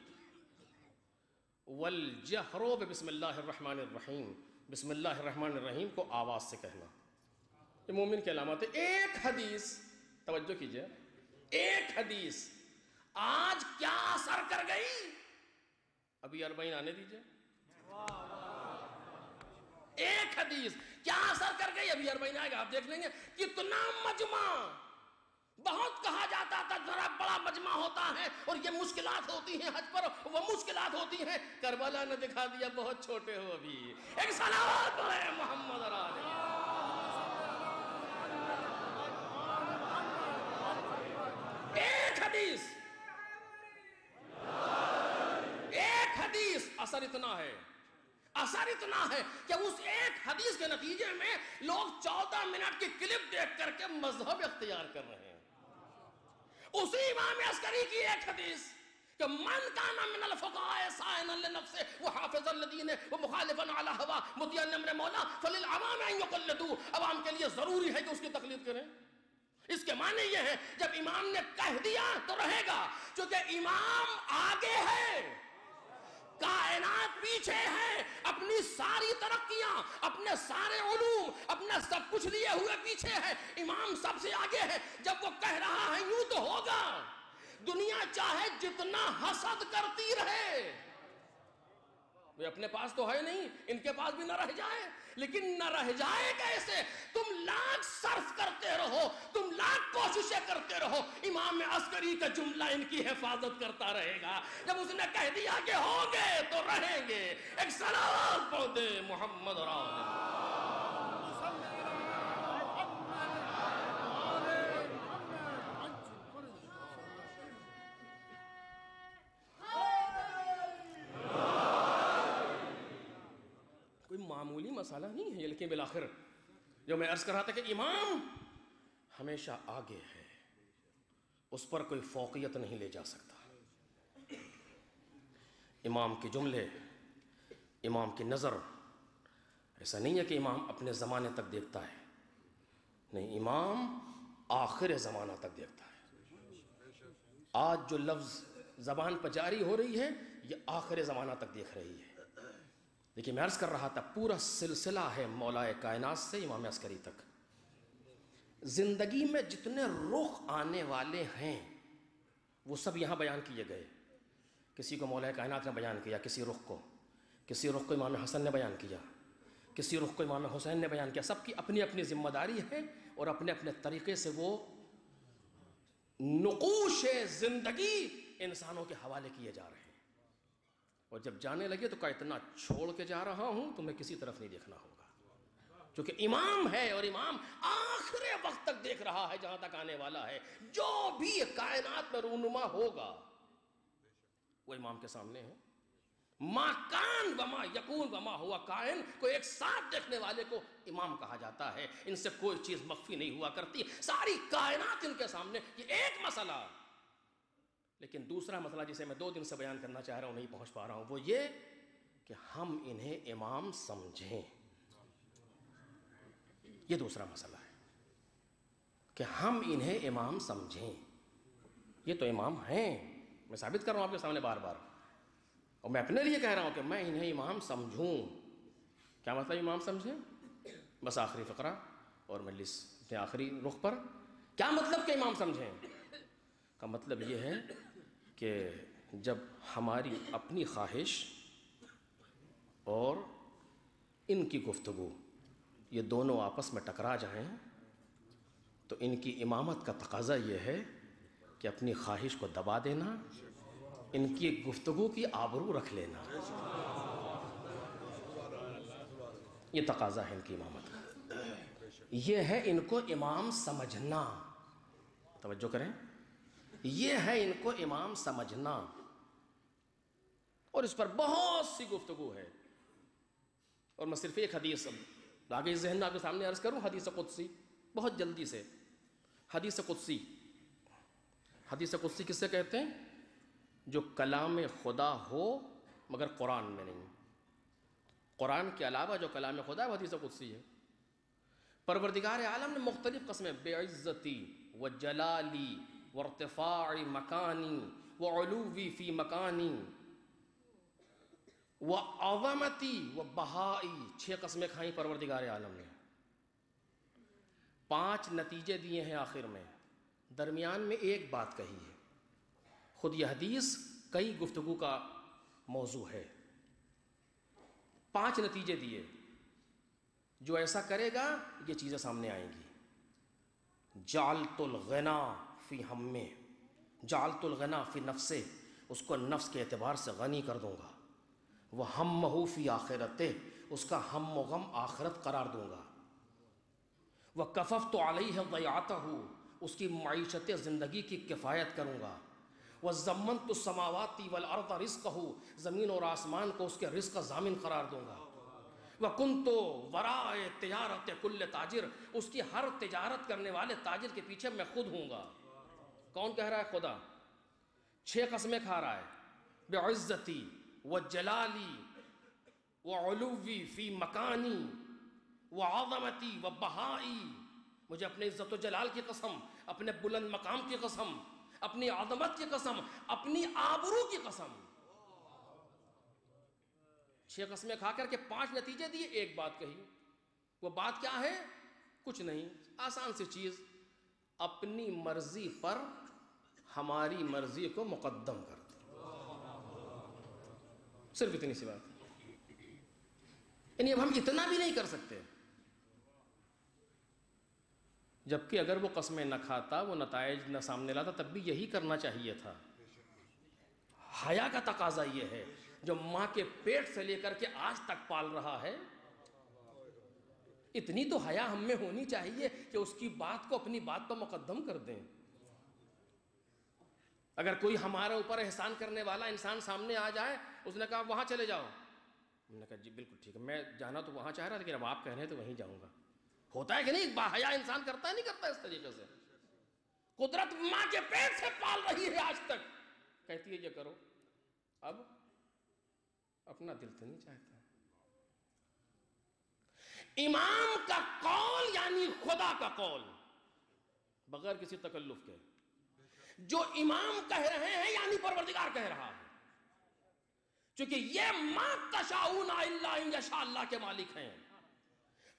والجہر بسم اللہ الرحمن الرحیم، بسم اللہ الرحمن الرحیم کو آواز سے کہنا. یہ مومن کی علامت ہے. ایک حدیث توجہ کیجئے، ایک حدیث آج کیا اثر کر گئی؟ ابھی 40 آنے دیجئے. ایک حدیث کیا اثر کر گئی؟ ابھی 40 آئے گا، آپ دیکھ لیں گے کتنا مجمع. بہت کہا جاتا تھا ذرا بڑا مجمع ہوتا ہے اور یہ مشکلات ہوتی ہیں حج پر، وہ مشکلات ہوتی ہیں. کربلا نے دکھا دیا بہت چھوٹے ہو. ابھی ایک صلوات پڑھیں محمد علیہ. ایک حدیث اثر اتنا ہے کہ اس ایک حدیث کے نتیجے میں لوگ 14 منٹ کی کلپ دیکھ کر کے مذہب اختیار کر رہے ہیں. اسی امام عسکری کی ایک حدیث کہ من کان من الفقهاء صائنا لنفسه وحافظا لدینه ومخالفا على هواه مطیعا لامر مولا فللعوام ان يقلدوا، عوام کے لیے ضروری ہے کہ اس کی تقلید کریں۔ اس کے معنی یہ ہے جب امام نے کہہ دیا تو رہے گا، چونکہ امام آگے ہے، کائنات پیچھے ہے، اپنی ساری ترقیاں، اپنے سارے علوم، اپنا سب کچھ لیے ہوئے پیچھے ہے، امام سب سے آگے ہے۔ جب وہ کہہ رہا ہے یوں تو ہوگا، دنیا چاہے جتنا حسد کرتی رہے، وہ اپنے پاس تو ہے نہیں، ان کے پاس بھی نہ رہ جائے، لیکن نہ رہ جائے کیسے؟ تم لاکھ صرف کرتے رہو، تم لاکھ کوششیں کرتے رہو، امام عسکری کا جملہ ان کی حفاظت کرتا رہے گا۔ جب اس نے کہہ دیا کہ ہوں گے تو رہیں گے، ایک صلوات پڑھ دے محمد کوئی معمولی مسئلہ نہیں ہے، لیکن بالآخر جو میں عرض کر رہا تھا کہ امام ہمیشہ آگے ہے، اس پر کوئی فوقیت نہیں لے جا سکتا۔ امام کے جملے، امام کی نظر ایسا نہیں ہے کہ امام اپنے زمانے تک دیکھتا ہے، نہیں، امام آخر زمانہ تک دیکھتا ہے۔ آج جو لفظ زبان پر جاری ہو رہی ہے یہ آخر زمانہ تک دیکھ رہی ہے۔ لیکن میں عرض کر رہا تھا پورا سلسلہ ہے مولا کائنات سے امام عسکری تک۔ زندگی میں جتنے رخ آنے والے ہیں وہ سب یہاں بیان کیے گئے۔ کسی کو مولا کائنات نے بیان کیا، کسی رخ کو امام حسن نے بیان کیا، کسی رخ کو امام حسین نے بیان کیا۔ سب کی اپنی اپنی ذمہ داری ہے اور اپنے اپنے طریقے سے وہ نقوش زندگی انسانوں کے حوالے کیے جا رہے ہیں۔ اور جب جانے لگے تو کہا اتنا چھوڑ کے جا رہا ہوں تمہیں کسی طرف نہیں دیکھنا ہوگا، کیونکہ امام ہے اور امام آخر وقت تک دیکھ رہا ہے، جہاں تک آنے والا ہے۔ جو بھی کائنات میں رونما ہوگا وہ امام کے سامنے ہے۔ ما کان وما یکون وما ہوا کائن کو ایک ساتھ دیکھنے والے کو امام کہا جاتا ہے۔ ان سے کوئی چیز مخفی نہیں ہوا کرتی، ساری کائنات ان کے سامنے۔ یہ ایک مسئلہ، لیکن دوسرا مسئلہ جسے میں 2 دن سے بیان کرنا چاہ رہا ہوں، نہیں پہنچ پا رہا ہوں، وہ یہ کہ ہم انہیں امام سمجھیں۔ یہ دوسرا مسئلہ ہے کہ ہم انہیں امام سمجھیں۔ یہ تو امام ہیں، میں ثابت کر رہا ہوں آپ کے سامنے بار بار، اور میں اپنے لیے کہہ رہا ہوں کہ میں انہیں امام سمجھوں۔ کیا مطلب امام سمجھیں؟ بس آخری فقرہ اور مجلس کے آخری رخ پر کیا مطلب کہ امام سمجھیں کا مطلب یہ ہے کہ جب ہماری اپنی خواہش اور ان کی گفتگو یہ دونوں آپس میں ٹکرا جائیں تو ان کی امامت کا تقاضا یہ ہے کہ اپنی خواہش کو دبا دینا، ان کی گفتگو کی آبرو رکھ لینا۔ یہ تقاضا ہے ان کی امامت کا، یہ ہے ان کو امام سمجھنا۔ توجہ کریں، یہ ہے ان کو امام سمجھنا، اور اس پر بہت سی گفتگو ہے۔ اور میں صرف ایک حدیث آگے ذہن میں آپ کے سامنے عرض کروں، حدیث قدسی، بہت جلدی سے۔ حدیث قدسی کس سے کہتے ہیں؟ جو کلام خدا ہو مگر قرآن میں نہیں، قرآن کے علاوہ جو کلام خدا ہے وہ حدیث قدسی ہے۔ پروردگار عالم نے مختلف قسمیں، بعزتی و جلالی و ارتفاع مکانی و علوی فی مکانی و عظمتی و بہائی، 6 قسمیں کھائیں پروردگار عالم نے، 5 نتیجے دیے ہیں آخر میں، درمیان میں ایک بات کہی ہے۔ خود یہ حدیث کئی گفتگو کا موضوع ہے۔ 5 نتیجے دیے، جو ایسا کرے گا یہ چیزیں سامنے آئیں گی۔ جعلت الغنا فی ہمے، جعلت الغنا فی نفسے، اس کو نفس کے اعتبار سے غنی کر دوں گا۔ وہ ہمہ فی آخرتے، اس کا ہم و غم آخرت قرار دوں گا۔ وہ کففت علیہ ضیعتہ، اس کی معیشت زندگی کی کفایت کروں گا۔ وہ ضمنت السماوات والارض رزقہ، زمین اور آسمان کو اس کے رزق کا ضامن قرار دوں گا۔ وَكُنْتُ وَرَاءَ تِجَارَةِ كُلِّ تاجر، اس کی ہر تجارت کرنے والے تاجر کے پیچھے میں خود ہوں گا۔ کون کہہ رہا ہے؟ خدا۔ 6 قسمیں کھا رہا ہے، بعزتی وجلالی وعلوی فی مکانی وعظمتی وبہائی، مجھے اپنے عزت و جلال کی قسم، اپنے بلند مقام کی قسم، اپنی عظمت کی قسم، اپنی آبرو کی قسم. 6 قسمیں کھا کر کے 5 نتیجے دیے، ایک بات کہی. وہ بات کیا ہے؟ کچھ نہیں، آسان سی چیز، اپنی مرضی پر ہماری مرضی کو مقدم کر دو. صرف اتنی سی بات. یعنی اب ہم اتنا بھی نہیں کر سکتے. جبکہ اگر وہ قسمیں نہ کھاتا، وہ نتائج نہ سامنے لاتا، تب بھی یہی کرنا چاہیے تھا. حیا کا تقاضا یہ ہے، جو ماں کے پیٹ سے لے کر کے آج تک پال رہا ہے، اتنی تو حیا ہم میں ہونی چاہیے کہ اس کی بات کو اپنی بات پر مقدم کر دیں. اگر کوئی ہمارے اوپر احسان کرنے والا انسان سامنے آ جائے، اس نے کہا وہاں چلے جاؤ، ہم نے کہا جی بالکل ٹھیک ہے، میں جانا تو وہاں چاہ رہا لیکن اب آپ کہہ رہے ہیں تو وہیں جاؤں گا. ہوتا ہے کہ نہیں؟ باحیا انسان کرتا ہے نہیں کرتا اس طریقے سے؟ قدرت ماں کے پیٹ سے پال رہی ہے آج تک، کہتی ہے یہ کرو، اب اپنا دل تو نہیں چاہتا. امام کا قول یعنی خدا کا قول، بغیر کسی تکلف کے. جو امام کہہ رہے ہیں یعنی پروردگار کہہ رہا ہے، چونکہ یہ ما تشاؤون الا ان یشاء اللہ کے مالک ہیں.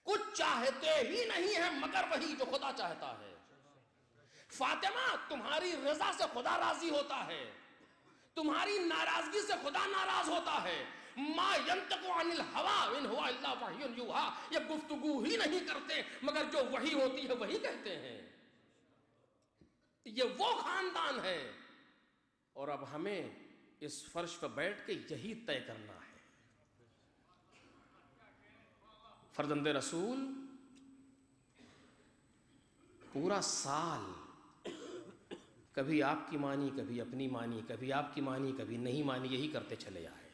کچھ چاہتے ہی نہیں ہیں مگر وہی جو خدا چاہتا ہے. فاطمہ، تمہاری رضا سے خدا راضی ہوتا ہے، تمہاری ناراضگی سے خدا ناراض ہوتا ہے. ما ینطق عن الہوی ان هو الا وحی یوحی، یہ گفتگو ہی نہیں کرتے مگر جو وحی ہوتی ہے وہی کہتے ہیں. یہ وہ خاندان ہے، اور اب ہمیں اس فرش پر بیٹھ کے یہی طے کرنا ہے. فرزند رسول پورا سال کبھی آپ کی مانی، کبھی اپنی مانی، کبھی آپ کی مانی، کبھی نہیں مانی، یہی کرتے چلے آئے.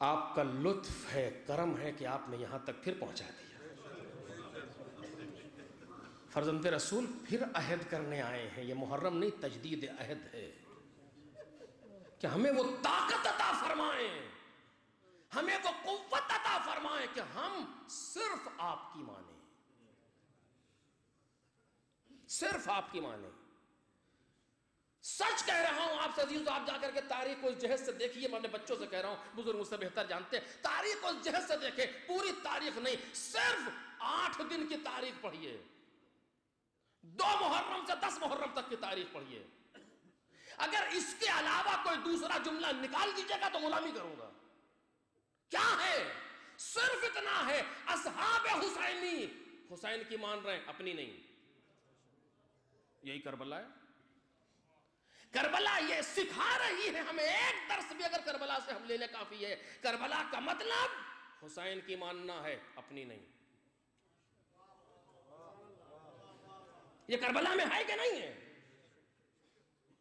آپ کا لطف ہے، کرم ہے کہ آپ نے یہاں تک پھر پہنچا دیا. فرزند رسول پھر عہد کرنے آئے ہیں. یہ محرم نہیں، تجدید عہد ہے کہ ہمیں وہ طاقت عطا فرمائیں، ہمیں وہ قوت عطا فرمائیں کہ ہم صرف آپ کی مانیں، صرف آپ کی مانیں. سچ کہہ رہا ہوں آپ سے عزیز، آپ جا کر کے تاریخ کو اس جہت سے دیکھیے. میں اپنے بچوں سے کہہ رہا ہوں، بزرگ مجھ سے بہتر جانتے ہیں، تاریخ کو اس جہت سے دیکھیں. پوری تاریخ نہیں، صرف 8 دن کی تاریخ پڑھیے، 2 محرم سے 10 محرم تک کی تاریخ پڑھیے. اگر اس کے علاوہ کوئی دوسرا جملہ نکال دیجیے گا تو غلامی کروں گا. کیا ہے؟ صرف اتنا ہے، اصحاب حسینی، حسین کی مان رہے ہیں، اپنی نہیں. یہی کربلا ہے. کربلا یہ سکھا رہی ہے ہمیں. ایک درس بھی اگر کربلا سے ہم لینے کافی ہے. کربلا کا مطلب حسین کی ماننا ہے، اپنی نہیں. یہ کربلا میں ہے کہ نہیں ہے؟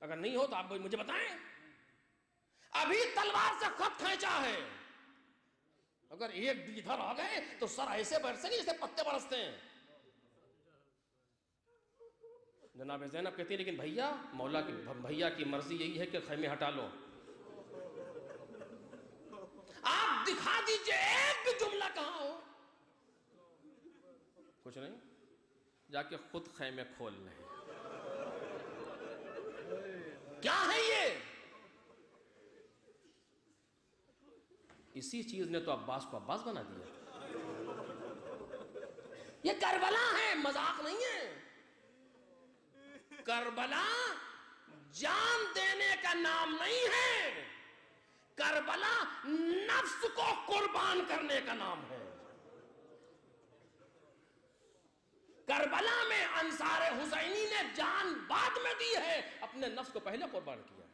اگر نہیں ہو تو آپ مجھے بتائیں. ابھی تلوار سے خط کھینچا ہے، اگر ایک ادھر آ گئے تو سر ایسے برسیں گے جیسے پتے برستے ہیں. جناب زینب کہتی ہے لیکن بھیا، مولا کی بھیا کی مرضی یہی ہے کہ خیمے ہٹا لو. آپ دکھا دیجئے ایک بھی جملہ کہاں ہو. کچھ نہیں، جا کے خود خیمے کھول لیں. کیا ہے یہ؟ اسی چیز نے تو عباس کو عباس بنا دیا. یہ کربلا ہے، مذاق نہیں ہے. کربلا جان دینے کا نام نہیں ہے، کربلا نفس کو قربان کرنے کا نام ہے. کربلا میں انصار حسینی نے جان بعد میں دی ہے، اپنے نفس کو پہلے قربان کیا.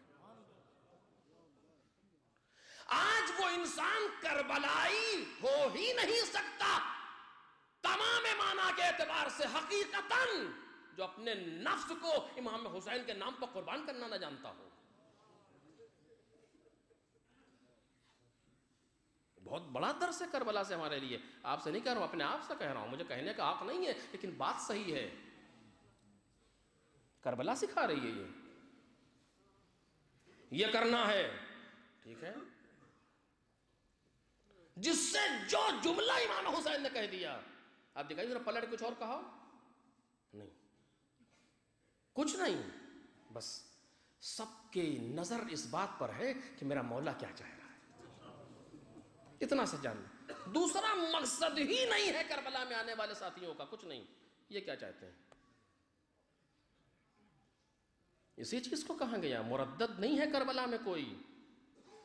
آج وہ انسان کربلائی ہو ہی نہیں سکتا تمام معنی کے اعتبار سے حقیقتاً جو اپنے نفس کو امام حسین کے نام پر قربان کرنا نہ جانتا ہو. بہت بڑا درس ہے کربلا سے ہمارے لیے. آپ سے نہیں کہہ رہا ہوں، اپنے آپ سے کہہ رہا ہوں. مجھے کہنے کا حق نہیں ہے لیکن بات صحیح ہے. کربلا سکھا رہی ہے یہ. یہ کرنا ہے، ٹھیک ہے، جس سے جو جملہ امام حسین نے کہہ دیا، آپ دکھائیے ذرا پلٹ کچھ اور کہا نہیں، کچھ نہیں، بس سب کی نظر اس بات پر ہے کہ میرا مولا کیا چاہ رہا ہے، اتنا سا جاننا، دوسرا مقصد ہی نہیں ہے کربلا میں آنے والے ساتھیوں کا، کچھ نہیں، یہ کیا چاہتے ہیں، اسی چیز کو کہا گیا مردد نہیں ہے کربلا میں کوئی،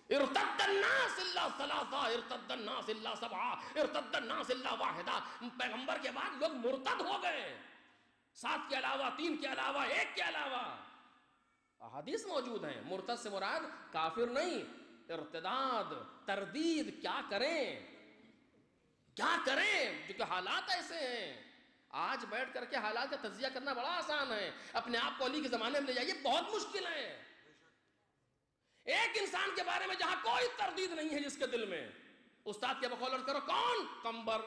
ارتد الناس الا ثلاثہ، ارتد الناس الا سبعہ، ارتد الناس الا واحدہ، پیغمبر کے بعد لوگ مرتد ہو گئے، 7 کے علاوہ، 3 کے علاوہ، 1 کے علاوہ، احادیث موجود ہیں، مرتد سے مراد کافر نہیں، ارتداد، تردید، کیا کریں کیا کریں، کیونکہ حالات ایسے ہیں، آج بیٹھ کر کے حالات کا تجزیہ کرنا بڑا آسان ہے، اپنے آپ کو علی کے زمانے میں لے جائیے بہت مشکل ہے، ایک انسان کے بارے میں جہاں کوئی تردید نہیں ہے جس کے دل میں، استاد کے بقول کرو کون؟ کمبر،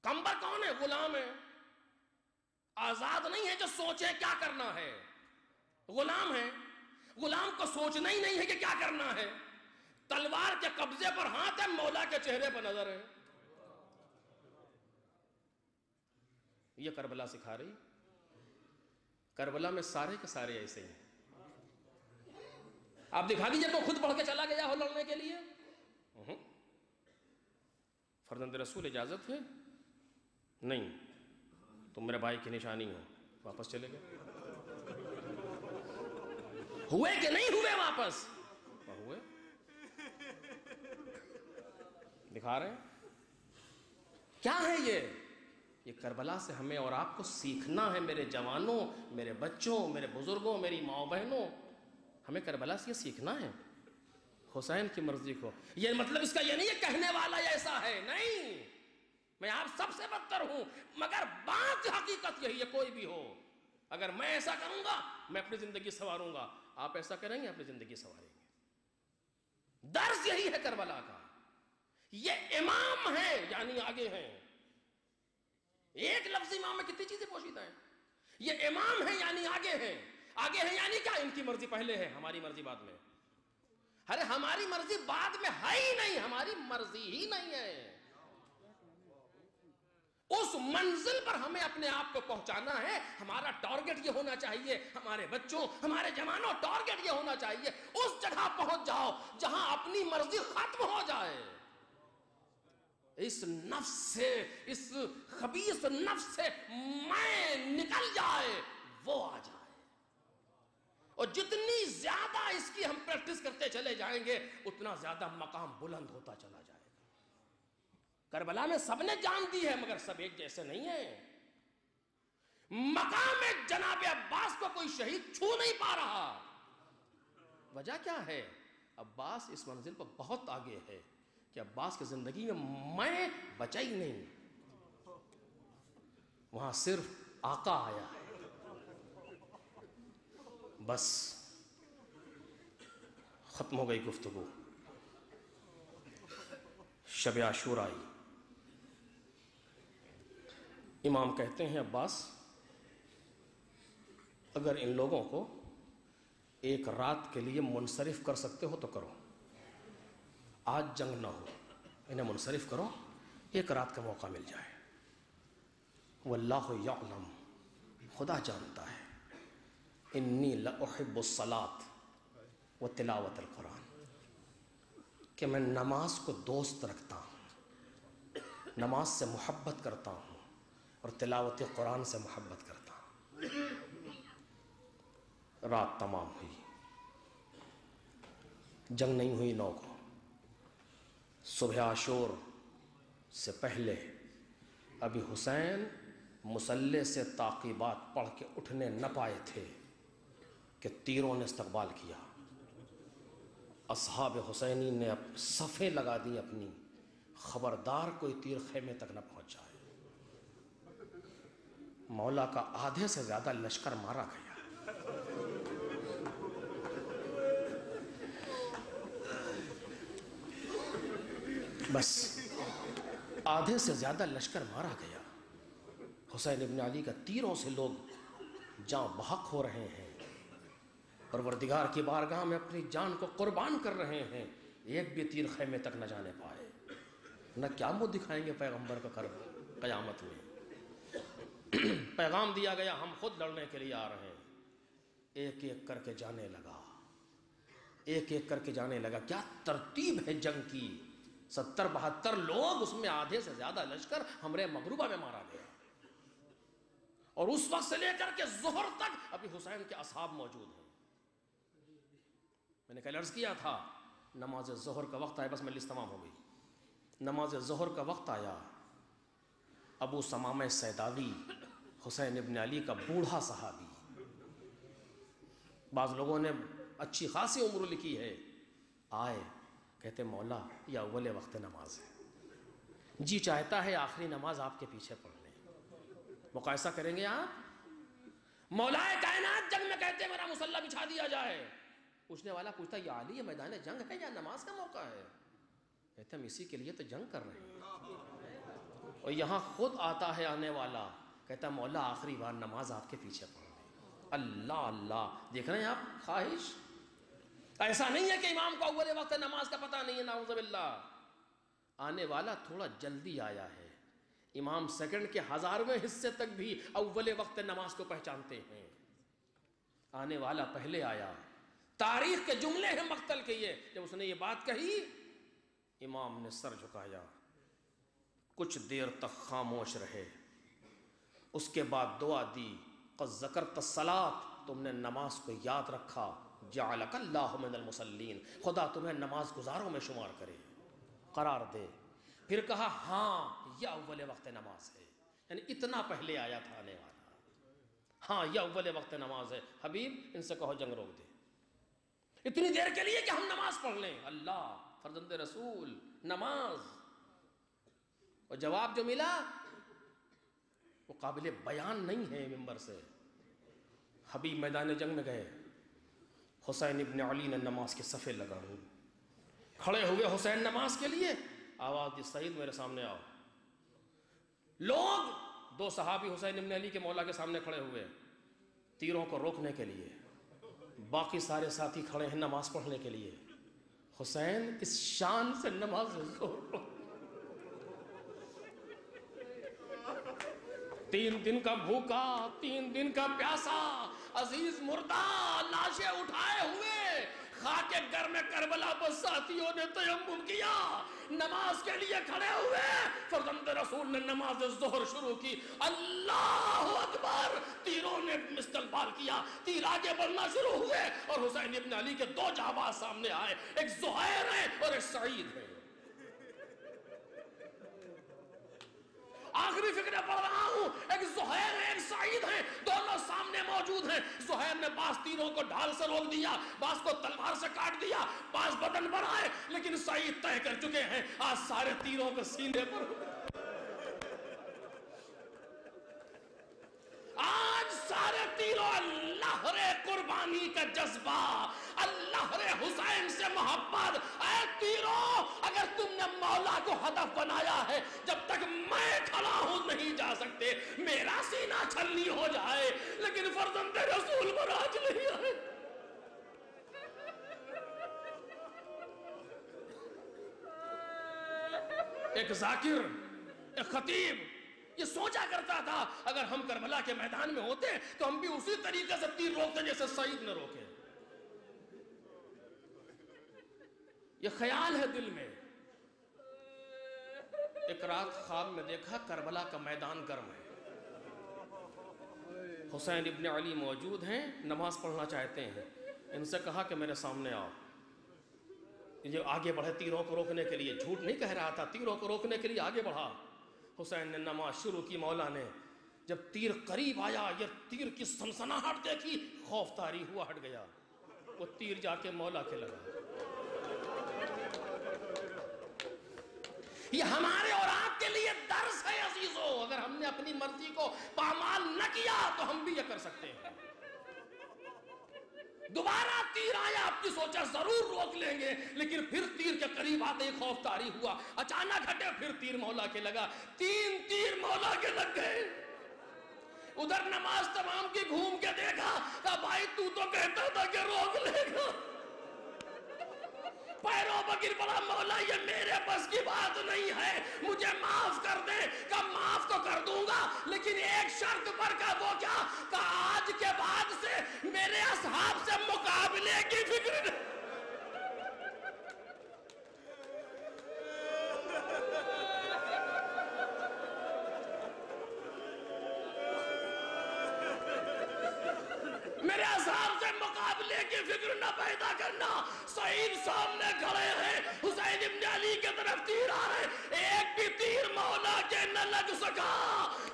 کمبر کون ہے؟ غلام ہے، آزاد نہیں ہے جو سوچے کیا کرنا ہے، غلام ہے، غلام کو سوچنا ہی نہیں ہے کہ کیا کرنا ہے، تلوار کے قبضے پر ہاتھ ہے، مولا کے چہرے پر نظر ہے، یہ کربلا سکھا رہی، کربلا میں سارے کے سارے ایسے ہیں، آپ دکھا دیجئے تو خود پڑھ کے چلا گیا ہو لڑنے کے لیے، فرزند رسول اجازت ہے نہیں، تم میرے بھائی کی نشانی ہو، واپس چلے گئے، ہوئے کہ نہیں ہوئے واپس؟ ہوئے، دکھا رہے ہیں کیا ہے یہ کربلا سے ہمیں اور آپ کو سیکھنا ہے، میرے جوانوں، میرے بچوں، میرے بزرگوں، میری ماں بہنوں، ہمیں کربلا سے یہ سیکھنا ہے، حسین کی مرضی کو، یہ مطلب اس کا یہ نہیں ہے کہنے والا ایسا ہے، نہیں، میں آپ سب سے بدتر ہوں، مگر بات حقیقت یہی ہے، کوئی بھی ہو، اگر میں ایسا کروں گا میں اپنی زندگی سنواروں گا، آپ ایسا کریں گے اپنی زندگی سنواریں گے، درس یہی ہے کربلا کا، یہ امام ہے یعنی آگے ہیں، ایک لفظ امام میں کتنی چیزیں پوشیدہ ہیں، یہ امام ہے یعنی آگے ہیں، آگے ہیں یعنی کیا؟ ان کی مرضی پہلے ہے، ہماری مرضی بعد میں، ارے ہماری مرضی بعد میں ہے ہی نہیں، ہماری مرضی ہی نہیں ہے، اس منزل پر ہمیں اپنے آپ کو پہنچانا ہے، ہمارا ٹارگٹ یہ ہونا چاہیے، ہمارے بچوں، ہمارے جوانوں، ٹارگٹ یہ ہونا چاہیے، اس جگہ پہنچ جاؤ جہاں اپنی مرضی ختم ہو جائے، اس نفس سے، اس خبیث نفس سے میں نکل جائے، وہ آ جائے، اور جتنی زیادہ اس کی ہم پریکٹس کرتے چلے جائیں گے اتنا زیادہ مقام بلند ہوتا چلا جائے گا، کربلا میں سب نے جان دی ہے مگر سب ایک جیسے نہیں ہیں، مقام جناب عباس کو کوئی شہید چھو نہیں پا رہا، وجہ کیا ہے؟ عباس اس منزل پر بہت آگے ہے کہ عباس کی زندگی میں بچا ہی نہیں، وہاں صرف آقا آیا ہے، بس ختم ہو گئی گفتگو، شب عاشور آئی، امام کہتے ہیں عباس اگر ان لوگوں کو ایک رات کے لیے منصرف کر سکتے ہو تو کرو، آج جنگ نہ ہو، انہیں منصرف کرو، ایک رات کا موقع مل جائے، واللہ یعلم، خدا جانتا ہے، انی لأحب الصلاة وتلاوت القرآن، کہ میں نماز کو دوست رکھتا ہوں، نماز سے محبت کرتا ہوں اور تلاوت قرآن سے محبت کرتا ہوں، رات تمام ہوئی، جنگ نہیں ہوئی 9 کو، صبح عاشور سے پہلے ابھی حسین مصلے سے تعقیبات پڑھ کے اٹھنے نہ پائے تھے کہ تیروں نے استقبال کیا، اصحاب حسینی نے صفیں لگا دی اپنی، خبردار کوئی تیر خیمے تک نہ پہنچ جائے، مولا کا آدھے سے زیادہ لشکر مارا گیا، بس آدھے سے زیادہ لشکر مارا گیا، حسین ابن علی کا تیروں سے لوگ جاں بحق ہو رہے ہیں، پروردگار کی بارگاہ میں اپنی جان کو قربان کر رہے ہیں، ایک بھی تیر خیمے تک نہ جانے پائے، نہ کیا منہ دکھائیں گے پیغمبر کا کرب قیامت میں۔ پیغام دیا گیا ہم خود لڑنے کے لیے آ رہے ہیں، ایک ایک کر کے جانے لگا، ایک ایک کر کے جانے لگا۔ کیا ترتیب ہے جنگ کی، 70-72 لوگ، اس میں آدھے سے زیادہ لشکر ہمرے مغروبہ میں مارا گیا، اور اس وقت سے لے کر کے ظہر تک ابھی حسین کے اصحاب موجود ہیں۔ میں نے کل عرض کیا تھا نماز ظہر کا وقت آیا، بس مجلس تمام ہو گئی، نماز ظہر کا وقت آیا، ابو ثمامہ سیداوی حسین ابن علی کا بوڑھا صحابی، بعض لوگوں نے اچھی خاصی عمر لکھی ہے، آئے کہتے مولا یہ اول وقت نماز ہے، جی چاہتا ہے آخری نماز آپ کے پیچھے پڑھ لیں۔ مقایسہ کریں گے آپ، مولا کائنات جنگ میں کہتے میرا مصلی بچھا دیا جائے، پوچھنے والا پوچھتا یہ علی یہ میدان جنگ ہے یا نماز کا موقع ہے؟ کہتے ہم اسی کے لیے تو جنگ کر رہے ہیں، اور یہاں خود آتا ہے آنے والا، کہتا مولا آخری بار نماز آپ کے پیچھے پڑھ لیں۔ اللہ اللہ، دیکھ رہے ہیں آپ خواہش؟ ایسا نہیں ہے کہ امام کو اول وقت نماز کا پتہ نہیں ہے، نعوذ باللہ، آنے والا تھوڑا جلدی آیا ہے، امام سیکنڈ کے 1000ویں حصے تک بھی اول وقت نماز کو پہچانتے ہیں، آنے والا پہلے آیا۔ تاریخ کے جملے ہیں مقتل کے یہ، جب اس نے یہ بات کہی امام نے سر جھکایا، کچھ دیر تک خاموش رہے، اس کے بعد دعا دی، قد ذکرت الصلاۃ، تم نے نماز کو یاد رکھا، جعلک اللہ من المصلین، خدا تمہیں نماز گزاروں میں شمار کرے، قرار دے۔ پھر کہا ہاں یہ اول وقت نماز ہے، یعنی اتنا پہلے آیا تھا آنے والا، ہاں یہ اول وقت نماز ہے، حبیب ان سے کہو جنگ روک دے، اتنی دیر کے لیے کہ ہم نماز پڑھ لیں، اللہ فرزند رسول نماز۔ اور جواب جو ملا وہ قابل بیان نہیں ہے منبر سے۔ حبیب میدان جنگ میں گئے، حسین ابن علی نے نماز کے صفے لگائے، کھڑے ہوئے حسین نماز کے لیے، آواز دی سعید میرے سامنے آؤ۔ لوگ 2 صحابی حسین ابن علی کے مولا کے سامنے کھڑے ہوئے تیروں کو روکنے کے لیے، باقی سارے ساتھی کھڑے ہیں نماز پڑھنے کے لیے۔ حسین اس شان سے نماز 3 دن کا بھوکا، 3 دن کا پیاسا، عزیز مردہ، لاشیں اٹھائے ہوئے، خاک گھر میں کربلا پر ساتھیوں نے تیمم کیا، نماز کے لیے کھڑے ہوئے، فرزند رسول نے نماز ظہر شروع کی، اللہ اکبر، تیروں نے استقبال کیا، تیر آگے بڑھنا شروع ہوئے، اور حسین ابن علی کے 2 جانباز سامنے آئے، ایک زہیر ہے اور ایک سعید ہے۔ آخری فکرے پڑھ رہا ہوں، ایک زہیر ہے ایک سعید ہے، دونوں سامنے موجود ہیں۔ زہیر نے بعض تیروں کو ڈھال سے روک دیا، بعض کو تلوار سے کاٹ دیا، بعض بدن بڑھائے، لیکن سعید طے کر چکے ہیں آج سارے تیروں کو سینے پر۔ آج سارے تیروں اللہ رے قربانی کا جذبہ، اللہ رے حسین سے محبت۔ اے تیروں، اگر تم نے مولا کو ہدف بنایا ہے، جب تک میں کھڑا ہوں نہیں جا سکتے، میرا سینہ چھلنی ہو جائے، لیکن فرزند رسول پر آج نہیں آئے۔ ایک ذاکر، ایک خطیب یہ سوچا کرتا تھا اگر ہم کربلا کے میدان میں ہوتے تو ہم بھی اسی طریقے سے تیر روکتے جیسے سعید نے روکے۔ یہ خیال ہے دل میں۔ ایک رات خواب میں دیکھا کربلا کا میدان گرم ہے، حسین ابن علی موجود ہیں، نماز پڑھنا چاہتے ہیں، ان سے کہا کہ میرے سامنے آؤ۔ یہ آگے بڑھے تیروں کو روکنے کے لیے، جھوٹ نہیں کہہ رہا تھا، تیروں کو روکنے کے لیے آگے بڑھا۔ حسین نے نماز شروع کی، مولا نے جب تیر قریب آیا، یہ تیر کی سنسناہٹ دیکھی، خوف طاری ہوا، ہٹ گیا، وہ تیر جا کے مولا کے لگا۔ یہ ہمارے اور آپ کے لیے درس ہے عزیزو، اگر ہم نے اپنی مرضی کو پامال نہ کیا تو ہم بھی یہ کر سکتے ہیں۔ دوبارہ تیر آیا، آپ کی سوچا ضرور روک لیں گے، لیکن پھر تیر کے قریب آتے ہی خوف طاری ہوا، اچانک ہٹے، پھر تیر مولا کے لگا، 3 تیر مولا کے لگ گئے۔ ادھر نماز تمام کی گھوم کے دیکھا، کہا بھائی تو کہتا تھا کہ روک لے گا، پیروں بگر بڑا مولا یہ میرے بس کی بات نہیں ہے، مجھے معاف کر دے۔ کہ معاف تو کر دوں گا لیکن ایک شرط پر، کہ وہ کیا؟ کہ آج کے بعد سے میرے اصحاب سے مقابلے کی فکر نہیں۔ میرے اصحاب سے مقابلے کی فکر نہ پیدا کرنا۔ سعید سامنے کھڑے ہیں، حسین ابن علی کے طرف تیر آ رہے، ایک بھی تیر مولا کے نہ لگ سکا،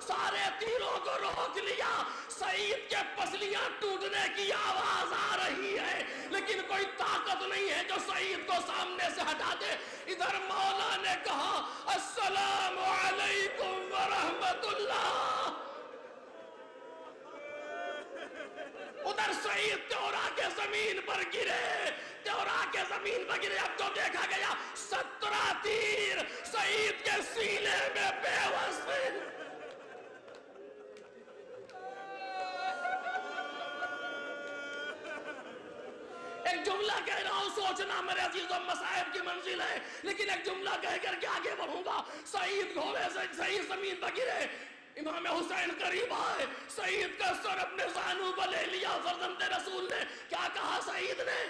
سارے تیروں کو روک لیا۔ سعید کے پسلیاں ٹوٹنے کی آواز آ رہی ہے لیکن کوئی طاقت نہیں ہے جو سعید کو سامنے سے ہٹا دے۔ ادھر مولا نے کہا السلام علیکم ورحمت اللہ، ادھر سعید تورا کے زمین پر گرے، تورا کے زمین پر گرے۔ اب تو دیکھا گیا 17 تیر سعید کے سینے میں بے وس تھے۔ ایک جملہ کہہ رہا ہوں، سوچنا میرے عزیزوں مصائب کی منزل ہے، لیکن ایک جملہ کہہ کر کے آگے بڑھوں گا۔ سعید گھوڑے سے سعید زمین پر گرے، امام حسین قریب آئے، سعید کا سر اپنے زانوں پر لے لیا۔ فرزند رسول نے کیا کہا سعید نے؟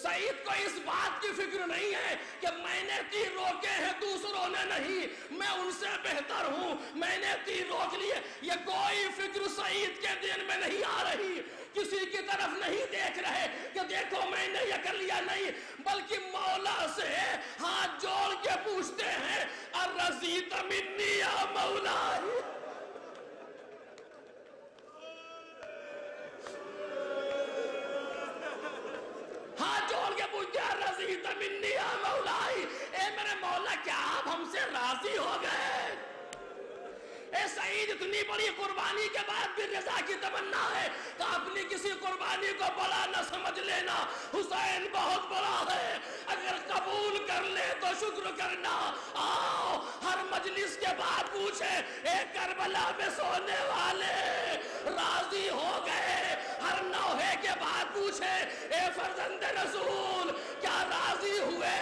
سعید کو اس بات کی فکر نہیں ہے کہ میں نے تیر روکے ہیں دوسروں نے نہیں، میں ان سے بہتر ہوں، میں نے تیر روک لیے، یہ کوئی فکر سعید کے دل میں نہیں آ رہی۔ کسی کی طرف نہیں دیکھ رہے کہ دیکھو میں نے یہ کر لیا، نہیں، بلکہ مولا سے ہاتھ جوڑ کے پوچھتے ہیں الرضیت منی یا مولا، ہاتھ جوڑ کے پوچھتے ہیں الرضیت منی یا مولا، اے میرے مولا کیا آپ ہم سے راضی ہو گئے؟ اے سعید اتنی بڑی قربانی کے بعد بھی رضا کی تمنا ہے کہ اپنی کسی قربانی کو بڑا نہ سمجھ لینا، حسین بہت بڑا ہے، اگر قبول کر لے تو شکر کرنا۔ آؤ ہر مجلس کے بعد پوچھے اے کربلا میں سونے والے راضی ہو گئے، ہر نوحے کے بعد پوچھے اے فرزند رسول کیا راضی ہوئے،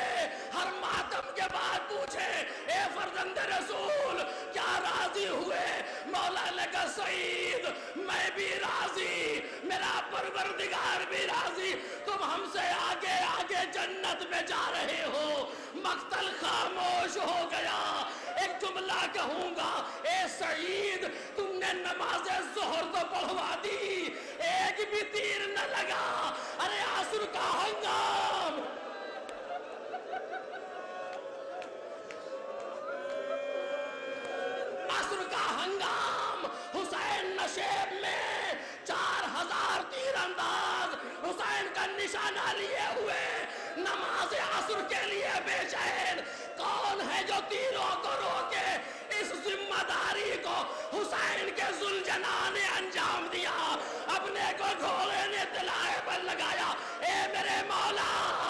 ہر ماتم کے بعد پوچھے اے فرزند رسول کیا راضی ہوئے۔ مولا نے کہا سعید میں بھی راضی، میرا پروردگار بھی راضی، تم ہم سے آگے آگے جنت میں جا رہے ہو۔ مقتل خاموش ہو گیا۔ ایک جملہ کہوں گا، اے سعید تم نے نماز ظہر تو پڑھوا دی، ایک بھی تیر نہ لگا۔ ارے عصر کا ہنگام، عصر کا ہنگام، حسین نشیب میں 4000 تیر انداز حسین کا نشانہ لیے ہوئے نماز عصر کے لیے بے چین۔ کون ہے جو تیروں کو روکے؟ اس ذمہ داری کو حسین کے ذوالجلال نے انجام دیا، اپنے کو گھوڑے نے تلائے پر لگایا۔ اے میرے مولا